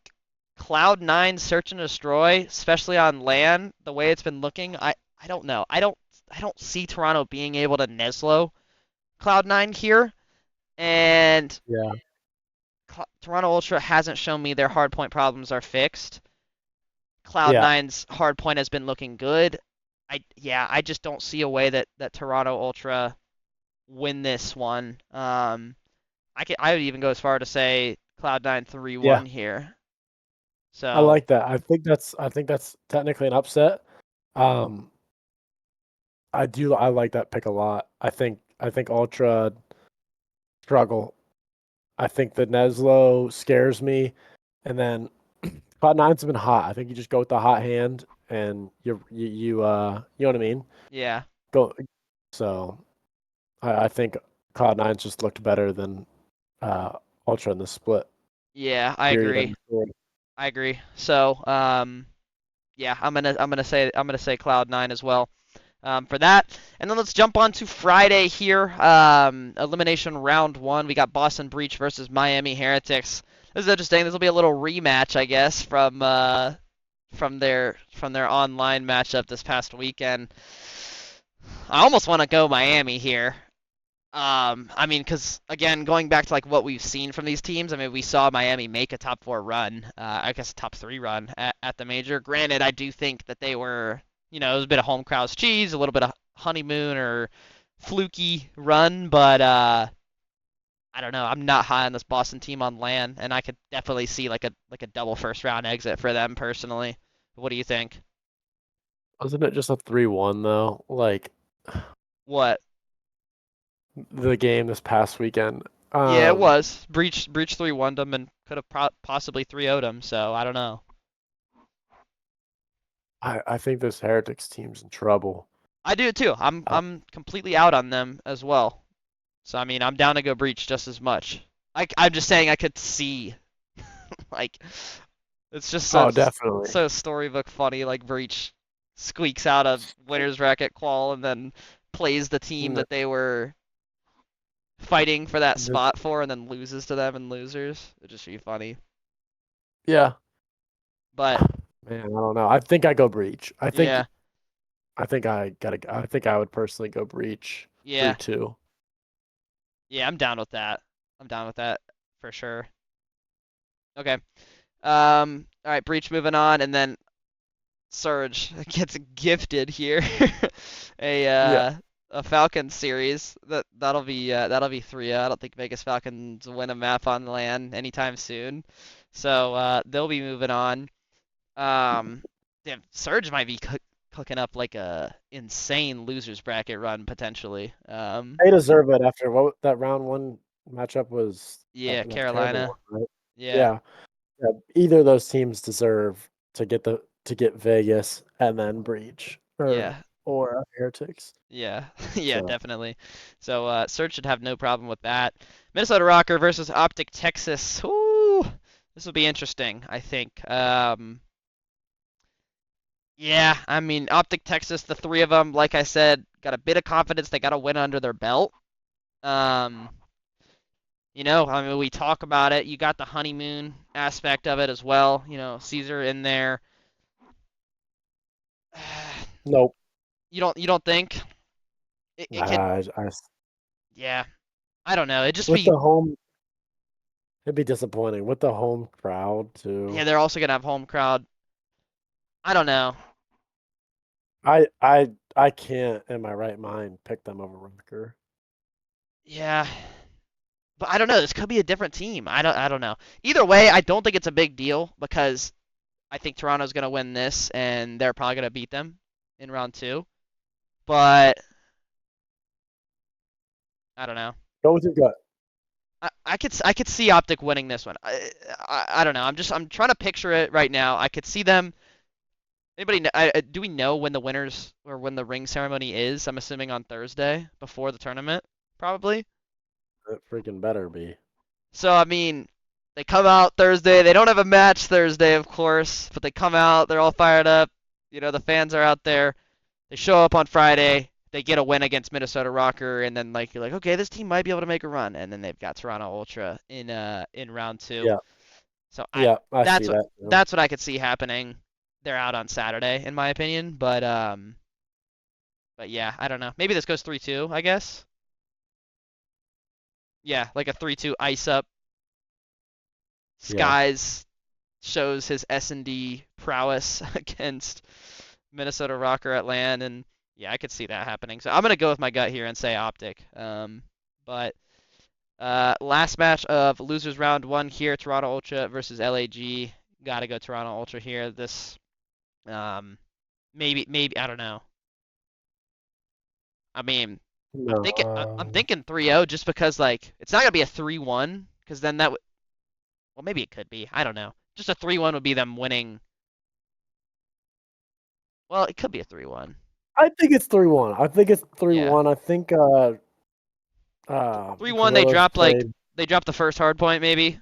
Cloud9 search and destroy, especially on land, the way it's been looking, I don't know. I don't see Toronto being able to Neslo Cloud9 here, and Yeah, Toronto Ultra hasn't shown me their hardpoint problems are fixed. yeah, Cloud9's hardpoint has been looking good. I just don't see a way that Toronto Ultra win this one. I would even go as far to say Cloud9 yeah. 3-1 here. I So, like that. I think that's technically an upset. Um, I like that pick a lot. I think Ultra struggle. I think the Neslo scares me, and then Cloud9's been hot. I think you just go with the hot hand, and you know what I mean. yeah. Go. So I think Cloud9's just looked better than Ultra in the split. Yeah, I Period. agree. End of story. I agree. So, yeah, I'm gonna say Cloud9 as well. For that, and then let's jump on to Friday here. Elimination round one. We got Boston Breach versus Miami Heretics. This is interesting. This will be a little rematch, I guess, from their online matchup this past weekend. I almost want to go Miami here. I mean, because again, going back to like what we've seen from these teams, I mean, we saw Miami make a top four run, I guess a top three run at the major. Granted, I do think that they were, it was a bit of home crowd's cheese, a little bit of honeymoon or fluky run, but I don't know. I'm not high on this Boston team on land, and I could definitely see like a double first round exit for them personally. What do you think? Wasn't it just a 3-1 though? Like What? the game this past weekend. Yeah, it was. Breach 3-1'd them and could have possibly 3-0'd them, so I don't know. I think this Heretics team's in trouble. I do too. I'm Uh, I'm completely out on them as well. So I mean, I'm down to go Breach just as much. I'm just saying I could see like it's just oh, such definitely. so storybook funny like Breach squeaks out a winner's bracket qual and then plays the team N- that they were fighting for that n- spot for and then loses to them in losers. It'd just be funny. Yeah, But man, I don't know. I think I go Breach. yeah, I think I would personally go Breach yeah. 3-2. Yeah, I'm down with that. I'm down with that for sure. Okay. All right, Breach moving on, and then Surge gets gifted here a Yeah, a Falcons series. That'll be 3-0. I don't think Vegas Falcons win a map on LAN anytime soon. So they'll be moving on. Damn, Surge might be cooking up like a insane losers bracket run potentially. They deserve it after what that round one matchup was. Yeah, That terrible Carolina. one, right? Yeah, Yeah. Yeah, either of those teams deserve to get Vegas and then Breach yeah, or Heretics. yeah, yeah, So definitely. So Surge should have no problem with that. Minnesota Rocker versus Optic Texas. Ooh, this will be interesting, I think. Yeah, I mean, Optic Texas, the three of them, like I said, got a bit of confidence. They got a win under their belt. Um, I mean, we talk about it. You got the honeymoon aspect of it as well. Caesar in there. nope. You don't think it could? Yeah, I don't know. It just With be the home, it'd be disappointing with the home crowd yeah. too. They're also gonna have home crowd. I don't know. I can't in my right mind pick them over Rucker. Yeah, but I don't know. This could be a different team. I don't know. Either way, I don't think it's a big deal because I think Toronto's gonna win this and they're probably gonna beat them in round two. But I don't know. Go with your gut. I could see Optic winning this one. I don't know. I'm trying to picture it right now. I could see them. Anybody do we know when the winners or when the ring ceremony is? I'm assuming on Thursday before the tournament, probably. It freaking better be. So I mean, they come out Thursday. They don't have a match Thursday, of course, but they come out. They're all fired up. The fans are out there. They show up on Friday. They get a win against Minnesota Rocker, and then you're like, okay, this team might be able to make a run, and then they've got Toronto Ultra in round two. Yeah. So Yeah, I see that's what that too. that's what I could see happening. They're out on Saturday, in my opinion, but yeah, I don't know. Maybe this goes 3-2, I guess. Yeah, like a 3-2 ice up. Yeah. Skies shows his S&D prowess against Minnesota Rocker at LAN, and yeah, I could see that happening. So I'm gonna go with my gut here and say Optic. But last match of losers round one here, Toronto Ultra versus LAG. Gotta go Toronto Ultra here. This, maybe I don't know. I mean, I'm No. thinking 3-0 just because it's not gonna be a 3-1 because then that would, well, maybe it could be. I don't know. Just a 3-1 would be them winning. Well, it could be a 3-1. I think it's 3-1. I think it's Yeah. 3-1. I think 3-1 they Gorillas dropped played. they dropped the first hard point maybe.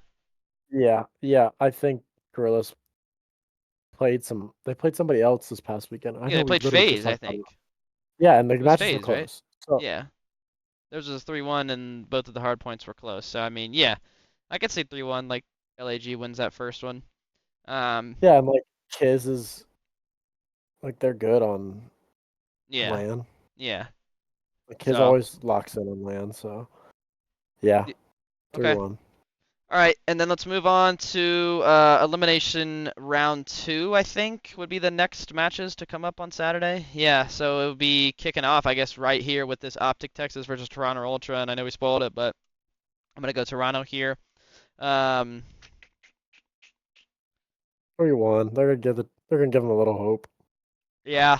Yeah. I think Gorillas they played somebody else this past weekend. I Yeah, know they we played literally just FaZe, I talked about it. think. Yeah, and the It was matches were FaZe, right? close. So Yeah. Theirs was a 3-1 and both of the hard points were close. So I mean, yeah. I could say 3-1 LAG wins that first one. yeah, and Kiz is they're good on Yeah. LAN. Yeah. Kiz So, always locks in on LAN, so yeah, okay. 3-1. All right, and then let's move on to elimination round two, I think, would be the next matches to come up on Saturday. Yeah, so it would be kicking off, I guess, right here with this Optic Texas versus Toronto Ultra, and I know we spoiled it, but I'm going to go Toronto here. 3-1. They're gonna give them a little hope. Yeah,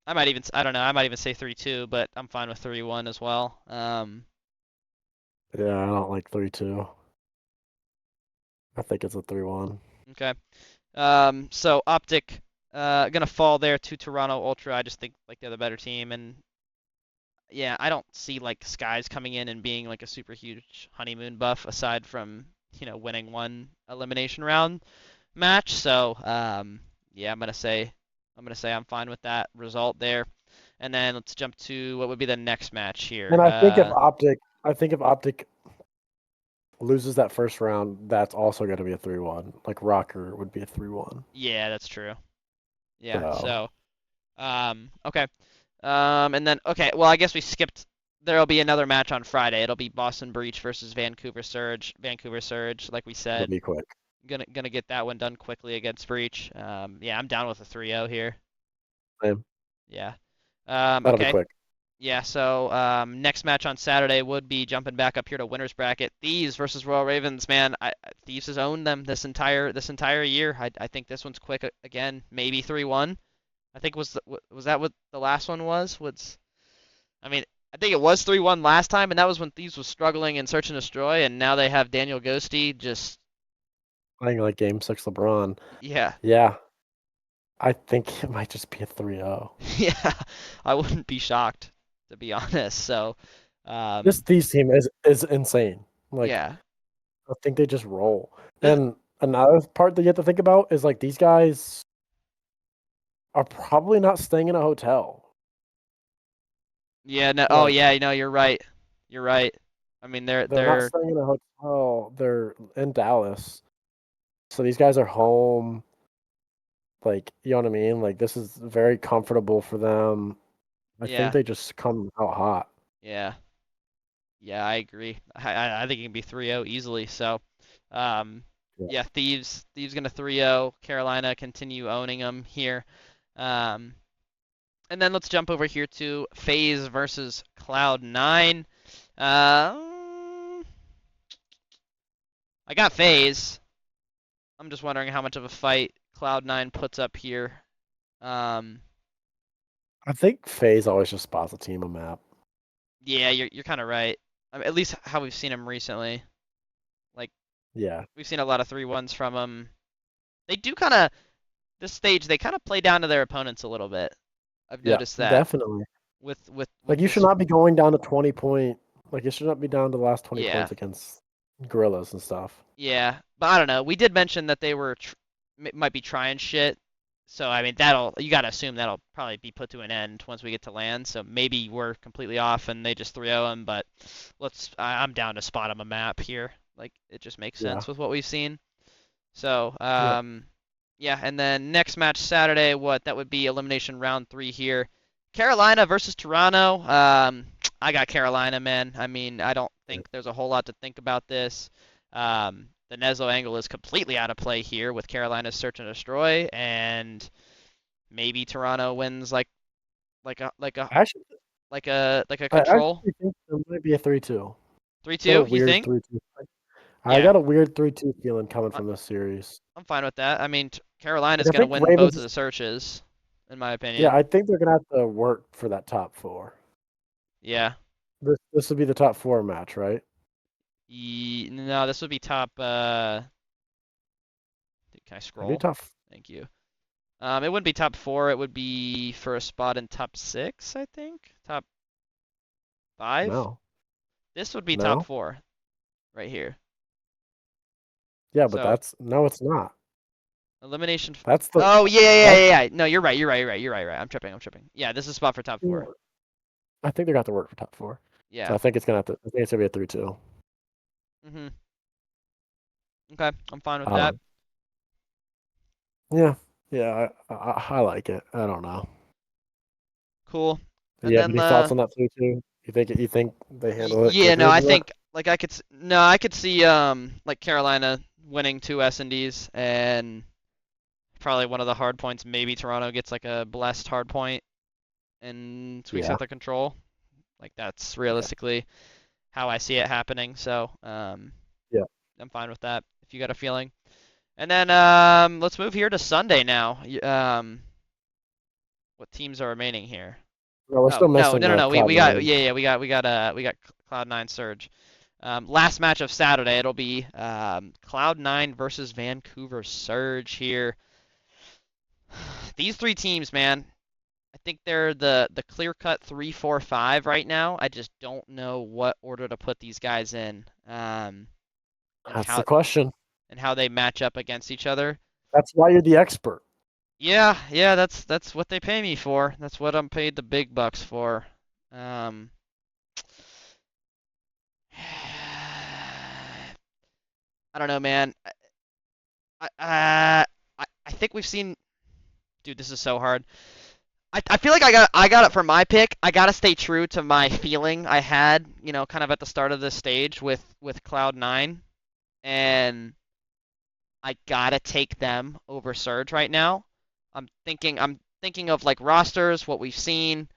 I don't know, I might even say 3-2, but I'm fine with 3-1 as well. Yeah, I don't like 3-2. I think it's a 3-1. Okay. So Optic gonna fall there to Toronto Ultra. I just think they're the better team, and yeah, I don't see Skies coming in and being a super huge honeymoon buff aside from winning one elimination round match. So yeah, I'm gonna say I'm fine with that result there. And then let's jump to what would be the next match here. And I think if Optic loses that first round, that's also going to be a 3-1. Like Rocker would be a 3-1. Yeah, that's true. Yeah, So so okay. And then okay, well I guess we skipped. There'll be another match on Friday. It'll be Boston Breach versus Vancouver Surge. Vancouver Surge, like we it'll said, be quick. gonna get that one done quickly against Breach. Yeah, I'm down with a 3-0 here. Same. Yeah. That'll be Okay. quick. Yeah, so next match on Saturday would be jumping back up here to winners bracket. Thieves versus Royal Ravens, man. Thieves has owned them this entire year. I think this one's quick again, maybe 3-1. I think was that what the last one was? I mean, I think it was 3-1 last time, and that was when Thieves was struggling in Search and Destroy, and now they have Daniel Ghosty just Playing like Game 6 LeBron. yeah. Yeah, I think it might just be a 3-0. Yeah, I wouldn't be shocked to be honest. So, This Thieves team is insane. Like, yeah. I think they just roll. This, And another part that you have to think about is like these guys are probably not staying in a hotel. yeah, no, oh Like, yeah, you're right. You're right. I mean, they're they're not they're staying in a hotel. They're in Dallas. So these guys are home. Like, you know what I mean? Like, this is very comfortable for them. I think yeah, they just come out hot. yeah, yeah. I agree. I think it can be 3-0 easily. So, um, Yeah. yeah, Thieves gonna 3-0. Carolina continue owning them here. Um, and then let's jump over here to FaZe versus Cloud9. I got FaZe. I'm just wondering how much of a fight Cloud9 puts up here. Um, I think FaZe always just spots a team a map. yeah, you're kind of right. I mean, at least how we've seen him recently. Like Yeah. we've seen a lot of 3-1s from him. They do kind of this stage. They kind of play down to their opponents a little bit. I've Yeah, noticed that definitely. with Like, you should this. not be going down to 20 point. Like, you should not be down to the last 20 Yeah, points against gorillas and stuff. yeah, but I don't know. We did mention that they were might be trying shit. So I mean, you gotta assume that'll probably be put to an end once we get to land. So maybe we're completely off and they just 3-0 him. But I'm down to spot him a map here. Like it just makes Yeah. sense with what we've seen. So Yeah. yeah, and then next match Saturday, that would be elimination round 3 here. Carolina versus Toronto. I got Carolina, man. I mean, I don't Yeah. think there's a whole lot to think about this. The Nezlo angle is completely out of play here with Carolina's search and destroy, and maybe Toronto wins like a like a I actually, like a I control. actually think there might be a 3-2. Got a 3-2, you weird think? 3-2. I Yeah, got a weird 3-2 feeling coming I- from this series. I'm fine with that. I mean, Like, Carolina's I gonna think win both of Ravens. the searches, in my Yeah, opinion. I think they're gonna have to work for that top 4. Yeah. This would be the top 4 match, right? No, this would be top. Can I It'd be scroll? tough. Thank you. It wouldn't be top 4. It would be for a spot in top 6, I think. Top 5. No, This would be top no. 4 right here. Yeah, but So it's not. elimination. That's the Oh yeah, yeah, yeah, that's yeah, yeah. No, you're right. You're right. You're right. You're right. Right. I'm tripping. I'm tripping. Yeah, this is a spot for top 4. I think they're gonna have to work for top 4. So Yeah. I think it's gonna have to. I think it's gonna be a 3-2. Mhm. Okay, I'm fine with that. Um, yeah, yeah, I like it. I don't know. Cool. Do And you have then any thoughts on that 3-2? You think they handle it yeah, no, quicker I than that? think like I could see like Carolina winning 2 S&Ds and probably one of the hard points. Maybe Toronto gets like a blessed hard point and squeaks Yeah, out the control. Like that's yeah, realistically how I see it happening. So yeah. I'm fine with that. If you got a feeling. And then let's move here to Sunday now. What teams are remaining here? No, we're Oh still no, missing no, no, no. We got Cloud9. yeah, yeah. We got Cloud9 Surge. Last match of Saturday, it'll be Cloud9 versus Vancouver Surge here. These 3 teams, man, I think they're the clear-cut 3, 4, 5 right now. I just don't know what order to put these guys in, and That's the question. how they match up against each other. That's why you're the expert. Yeah, yeah, that's what they pay me for. That's what I'm paid the big bucks for. Um, I don't know, man. I think we've seen. Dude, this is so hard. I feel like I got it for my pick. I gotta stay true to my feeling I had, kind of at the start of this stage with Cloud9, and I gotta take them over Surge right now. I'm thinking of like rosters, what we've seen,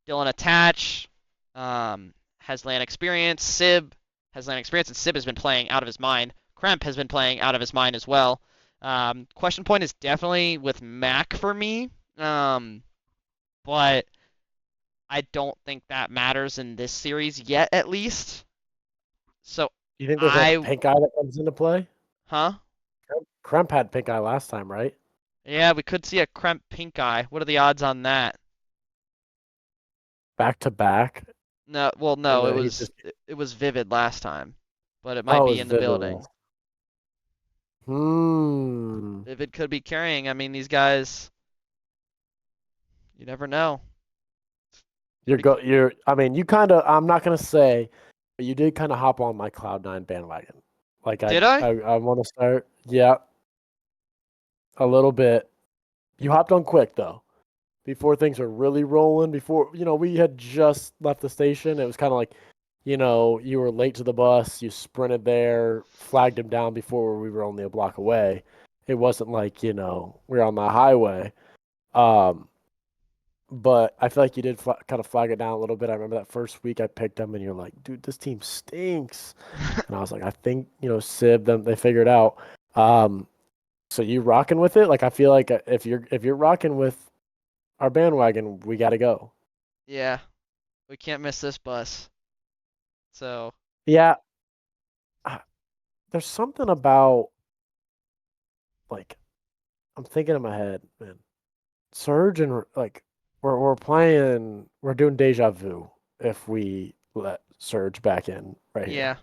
Dylan Attach. has LAN experience. Sib has LAN experience, and Sib has been playing out of his mind. Kremp has been playing out of his mind as well. Question point is definitely with Mac for me, but I don't think that matters in this series yet, at least. So You think there's a I, pink eye that comes into play? huh? Kremp had pink eye last time, right? Yeah, we could see a Kremp pink eye. What are the odds on that? Back to back, No, well, and no, then he just it was Vivid last time, but it might oh, it be was in the Vivid. building. Hmm. Vivid could be carrying. I mean, these guys, you never know. You're Pretty. go. You're. I mean, you kind of. I'm not gonna say, but you did kind of hop on my Cloud9 bandwagon. Like I, Did I? I want to start. Yeah, a little bit. You hopped on quick though. Before things were really rolling. Before we had just left the station. It was kind of like, you were late to the bus. You sprinted there, flagged him down before we were only a block away. It wasn't like we were on the highway. Um, But I feel like you did kind of flag it down a little bit. I remember that first week I picked them, and you're like, "Dude, this team stinks." And I was like, "I think Sib them they figured out." Um, so you rocking with it? Like I feel like if you're rocking with our bandwagon, we got to go. Yeah, we can't miss this bus. So, Yeah, uh, there's something about like I'm thinking in my head, man. Surge and like we're doing deja vu if we let Surge back in right here. yeah, Like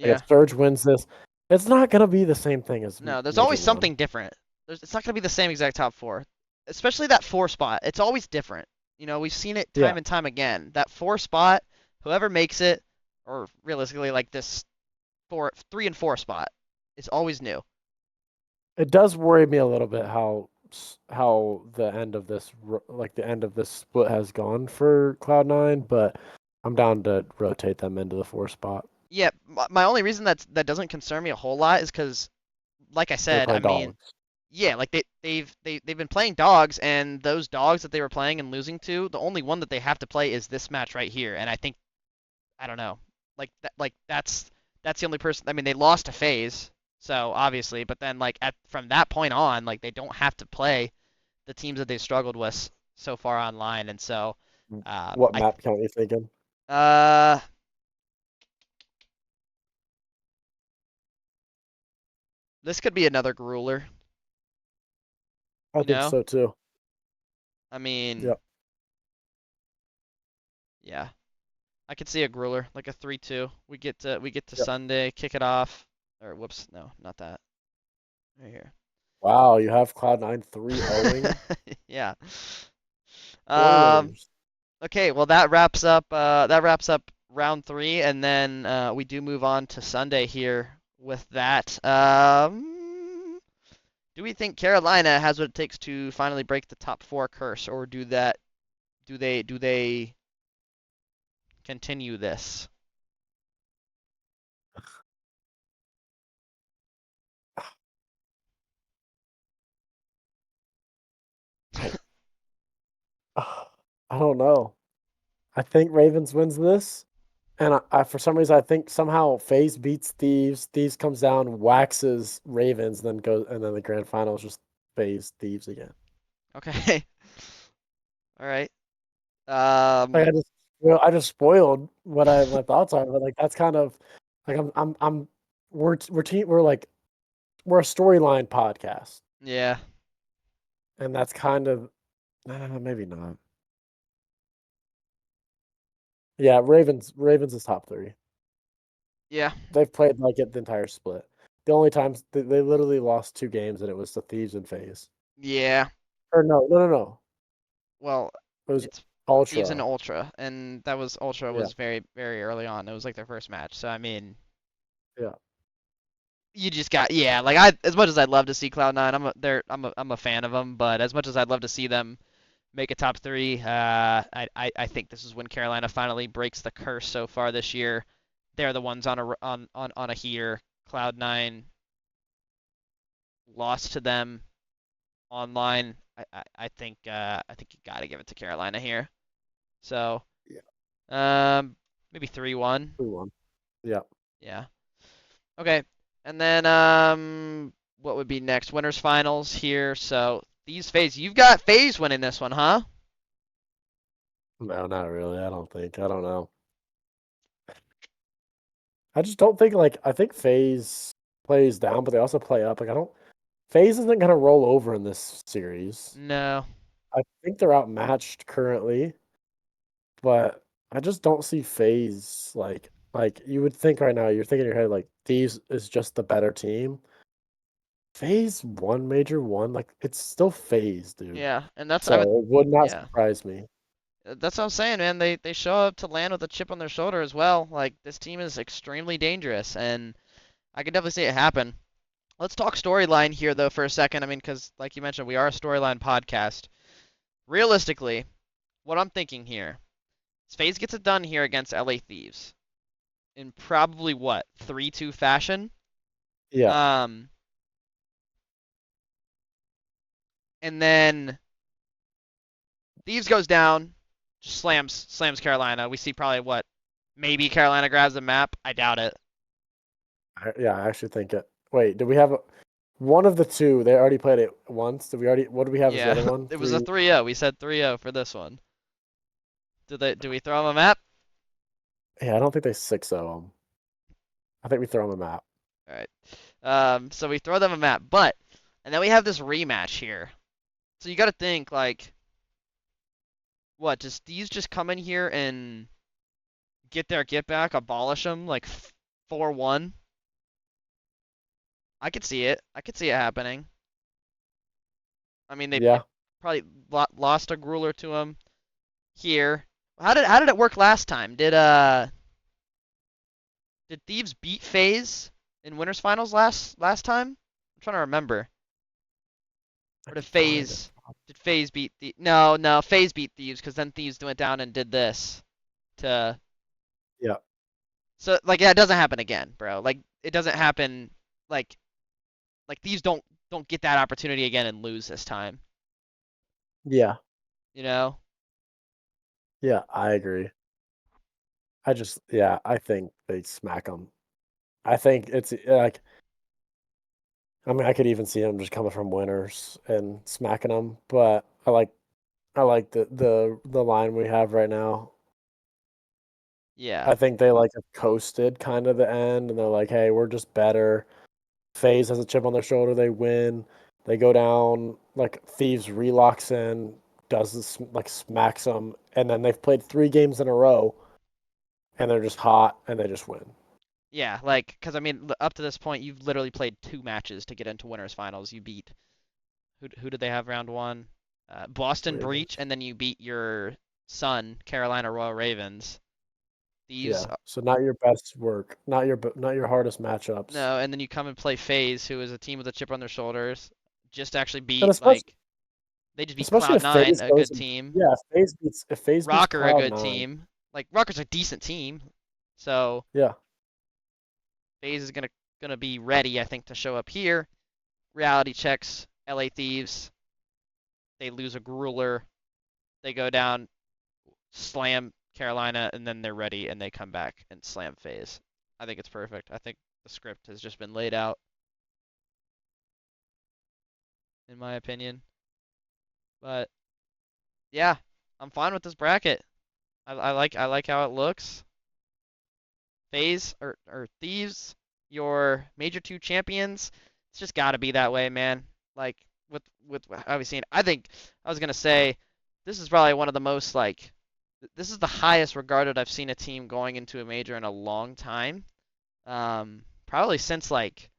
yeah. if Surge wins this, it's not gonna be the same thing as No, there's Major always One. something different. It's not going to be the same exact top four, especially that four spot. It's always different. We've seen it Yeah, time and time again. That four spot, whoever makes it, or realistically like this 3 and 4 spot, is always new. it does worry me a little bit how the end of this split has gone for Cloud9, but I'm down to rotate them into the 4 spot. Yeah, my only reason that doesn't concern me a whole lot is because, like I They're said, I playing mean, dogs. yeah, like they've been playing dogs, and those dogs that they were playing and losing to, the only one that they have to play is this match right here, and I don't know, that's the only person. I mean, they lost to FaZe, so obviously, but then like from that point on, like they don't have to play the teams that they've struggled with so far online, and so What I map count you thinking? uh this could be another grueler, I you think know? so too. I mean, Yep. yeah. I could see a grueler, like a 3-2. We get to Yep. Sunday, kick it off. Or whoops, no, not that. Right here. Wow, you have Cloud9 3-0ing. Yeah. Um, Spoilers. okay, well that wraps up round 3, and then we do move on to Sunday here with that. Do we think Carolina has what it takes to finally break the top 4 curse, or do they continue this? I I don't know. I think Ravens wins this. And I for some reason I think somehow FaZe beats Thieves. Thieves comes down, waxes Ravens, then goes and then the grand final is just FaZe Thieves again. Okay. All right. Like I just spoiled what my thoughts are, but like that's kind of like we're like we're a storyline podcast, Yeah. and that's kind of maybe not. Yeah, Ravens is top 3. Yeah. They've played like it the entire split. The only times they literally lost 2 games, and it was to Thieves and FaZe. Yeah. Or no, no, no, no. Well, It was it's Thieves and Ultra. Ultra, and that was Ultra Yeah, was very, very early on. It was like their first match. So I mean, yeah. you just got yeah. Like I, as much as I'd love to see Cloud9, I'm a fan of them, but as much as I'd love to see them make a top 3, I think this is when Carolina finally breaks the curse so far this year. They're the ones on a heater. Cloud9 lost to them online. I think you got to give it to Carolina here. So, Yeah. maybe 3-1. 3-1. Yeah. Yeah. Okay. And then what would be next? Winners finals here. So these FaZe, you've got FaZe winning this one, huh? No, not really. I don't think. I don't know. I just don't think I think FaZe plays down, but they also play up. FaZe isn't gonna roll over in this series. No. I think they're outmatched currently, but I just don't see FaZe like you would think right now. You're thinking in your head like Thieves is just the better team. FaZe won Major 1, like it's still FaZe, dude. Yeah, and that's I So would it would not yeah. surprise me. That's what I'm saying, man. They show up to land with a chip on their shoulder as well. Like this team is extremely dangerous, and I could definitely see it happen. Let's talk storyline here though for a second. I mean, because like you mentioned, we are a storyline podcast. Realistically, what I'm thinking here is FaZe gets it done here against LA Thieves in probably what 3-2 fashion. Yeah, Um, and then Thieves goes down, just slams Carolina. We see probably what maybe Carolina grabs the map. I doubt it. yeah. I actually think it. Wait, did we have one of the two? They already played it once. Did we already? What do we have as the Yeah, other one? it was a 3-0. We said 3-0 for this one. Do we throw them a map? Yeah, I don't think they 6-0 them. I think we throw them a map. All right. So we throw them a map, and then we have this rematch here. So you got to think like, what? Does these just come in here and get their get back, abolish them like 4-1? I could see it. I could see it happening. I mean, they Yeah, probably lost a grueler to them here. How did it work last time? Did Thieves beat FaZe in winners finals last time? I'm trying to remember. I Or can find it. Did FaZe beat the no FaZe beat Thieves because then Thieves went down and did this to Yeah, so like yeah, it doesn't happen again, bro. Like it doesn't happen like Thieves don't get that opportunity again and lose this time. yeah, You know? yeah. I agree. I think they smack them. I think it's like, I mean, I could even see them just coming from winners and smacking them, but I like the line we have right now. Yeah. I think they have coasted kind of the end, and they're like, hey, we're just better. FaZe has a chip on their shoulder. They win. They go down. Like Thieves relocks in, does this smacks them, and then they've played 3 games in a row, and they're just hot, and they just win. Yeah, like cuz I mean up to this point you've literally played 2 matches to get into winners finals. You beat who did they have round 1? Boston Breach, Ravens. and then you beat your son, Carolina Royal Ravens. These Yeah. So not your best work, not your hardest matchups, no, and then you come and play FaZe, who is a team with a chip on their shoulders. Just actually and beat especially like they just beat especially if Cloud9, FaZe a goes good and team. yeah, if FaZe beats Rocker, a Cloud good Nine. team. Like Rocker's a decent team, so Yeah. FaZe is gonna be ready, I think, to show up here. Reality checks LA Thieves. They lose a grueler. They go down, slam Carolina, and then they're ready and they come back and slam FaZe. I think it's perfect. I think the script has just been laid out, in my opinion. But yeah, I'm fine with this bracket. I like how it looks. FaZe or Thieves, your Major 2 champions. It's just got to be that way, man. Like with how we've seen. I think I was gonna say this is probably one of the most like this is the highest regarded I've seen a team going into a major in a long time. Probably since like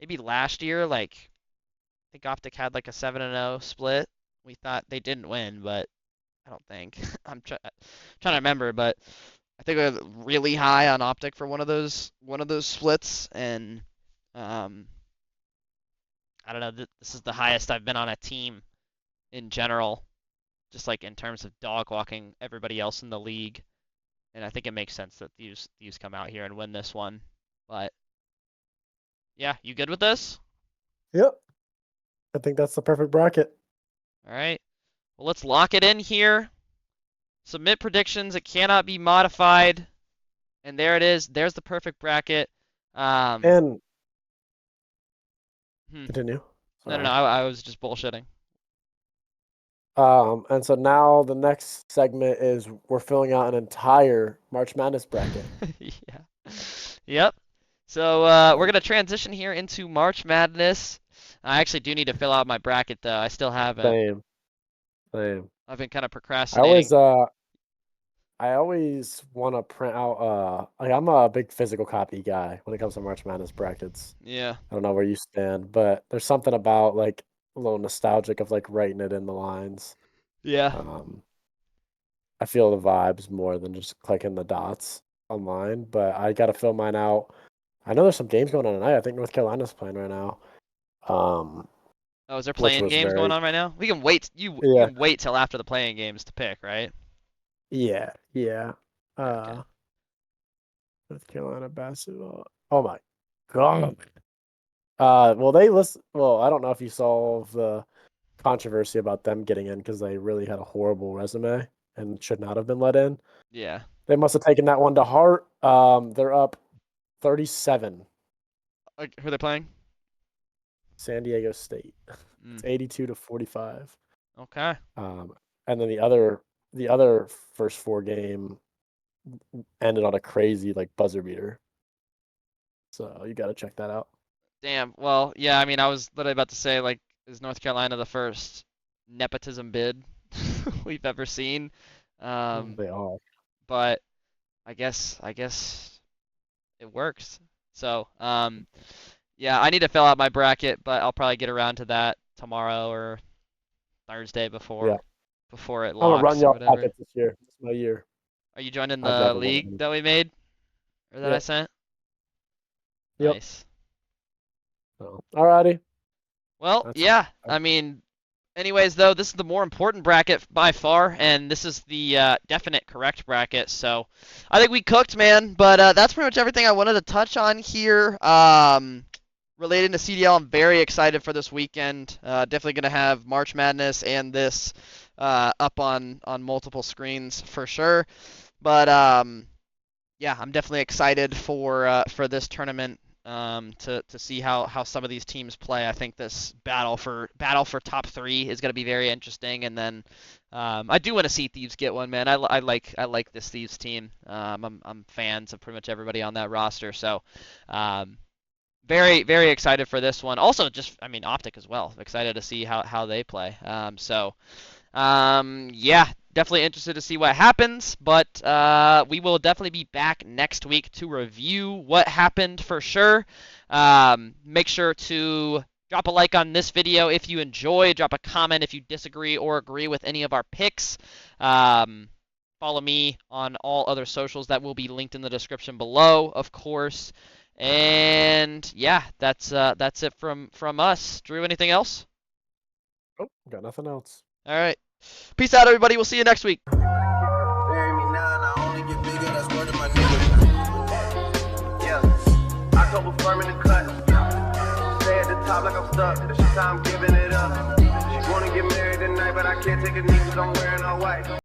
maybe last year. Like I think OPTIC had like a 7-0 split. We thought they didn't win, but I don't think. Trying to remember, but I think we were really high on OPTIC for one of those splits, and um, I don't know. This is the highest I've been on a team in general, just like in terms of dog walking everybody else in the league. And I think it makes sense that these come out here and win this one. But yeah, you good with this? Yep. I think that's the perfect bracket. All right. Well, let's lock it in here. Submit predictions. It cannot be modified. And there it is. There's the perfect bracket. And Hmm. continue. No, Sorry. I was just bullshitting. And so now the next segment is we're filling out an entire March Madness bracket. Yeah. Yep. So we're gonna transition here into March Madness. I actually do need to fill out my bracket though. I still haven't. Same, same. I've been kind of I always procrastinating. I always want to print out like I'm a big physical copy guy when it comes to March Madness brackets. Yeah. I don't know where you stand, but there's something about like a little nostalgic of like writing it in the lines. Yeah. Um, I feel the vibes more than just clicking the dots online, but I got to fill mine out. I know there's some games going on tonight. I think North Carolina's playing right now. Um, Oh, is there which playing was games going very on right now? We can wait. You yeah, can wait till after the playing games to pick, right? yeah. Okay. North Carolina basketball. Oh my God. Well, I don't know if you saw the controversy about them getting in because they really had a horrible resume and should not have been let in. Yeah. They must have taken that one to heart. They're up 37, Who are they playing? San Diego State. Mm. It's 82-45. Okay. And then the other first four game ended on a crazy like buzzer beater. So you got to check that out. Damn. Well, yeah. I mean, I was literally about to say, like, is North Carolina the first nepotism bid we've ever seen? Um, They are. but I guess it works. So, yeah, I need to fill out my bracket, but I'll probably get around to that tomorrow or Thursday Yeah. before it I'm gonna run locks or y'all whatever. brackets this year. It's my year. Are you joining I've the never won league anything. that we made or that I Yep. sent? Yep. Nice. So, alrighty. Well, That's yeah. I mean, anyways, though, this is the more important bracket by far, and this is the definite correct bracket. So I think we cooked, man. But that's pretty much everything I wanted to touch on here. Relating to CDL, I'm very excited for this weekend. Definitely going to have March Madness and this up on multiple screens for sure. But yeah, I'm definitely excited for this tournament. To see how some of these teams play. I think this battle for top three is going to be very interesting. And then I do want to see Thieves get one, man. I like this Thieves team. I'm fans of pretty much everybody on that roster. So very very excited for this one. Also, just I mean OPTIC as well. Excited to see how they play. Yeah, definitely interested to see what happens, but we will definitely be back next week to review what happened for sure. Make sure to drop a like on this video if you enjoy, drop a comment if you disagree or agree with any of our picks. Follow me on all other socials that will be linked in the description below, of course. And yeah, that's it from us. Drew, anything else? Oh, got nothing else. All right. Peace out, everybody. We'll see you next week. Top like I'm stuck, it's time giving it up. She wanna get married tonight, but I can't take a knee 'cause I'm wearing all white.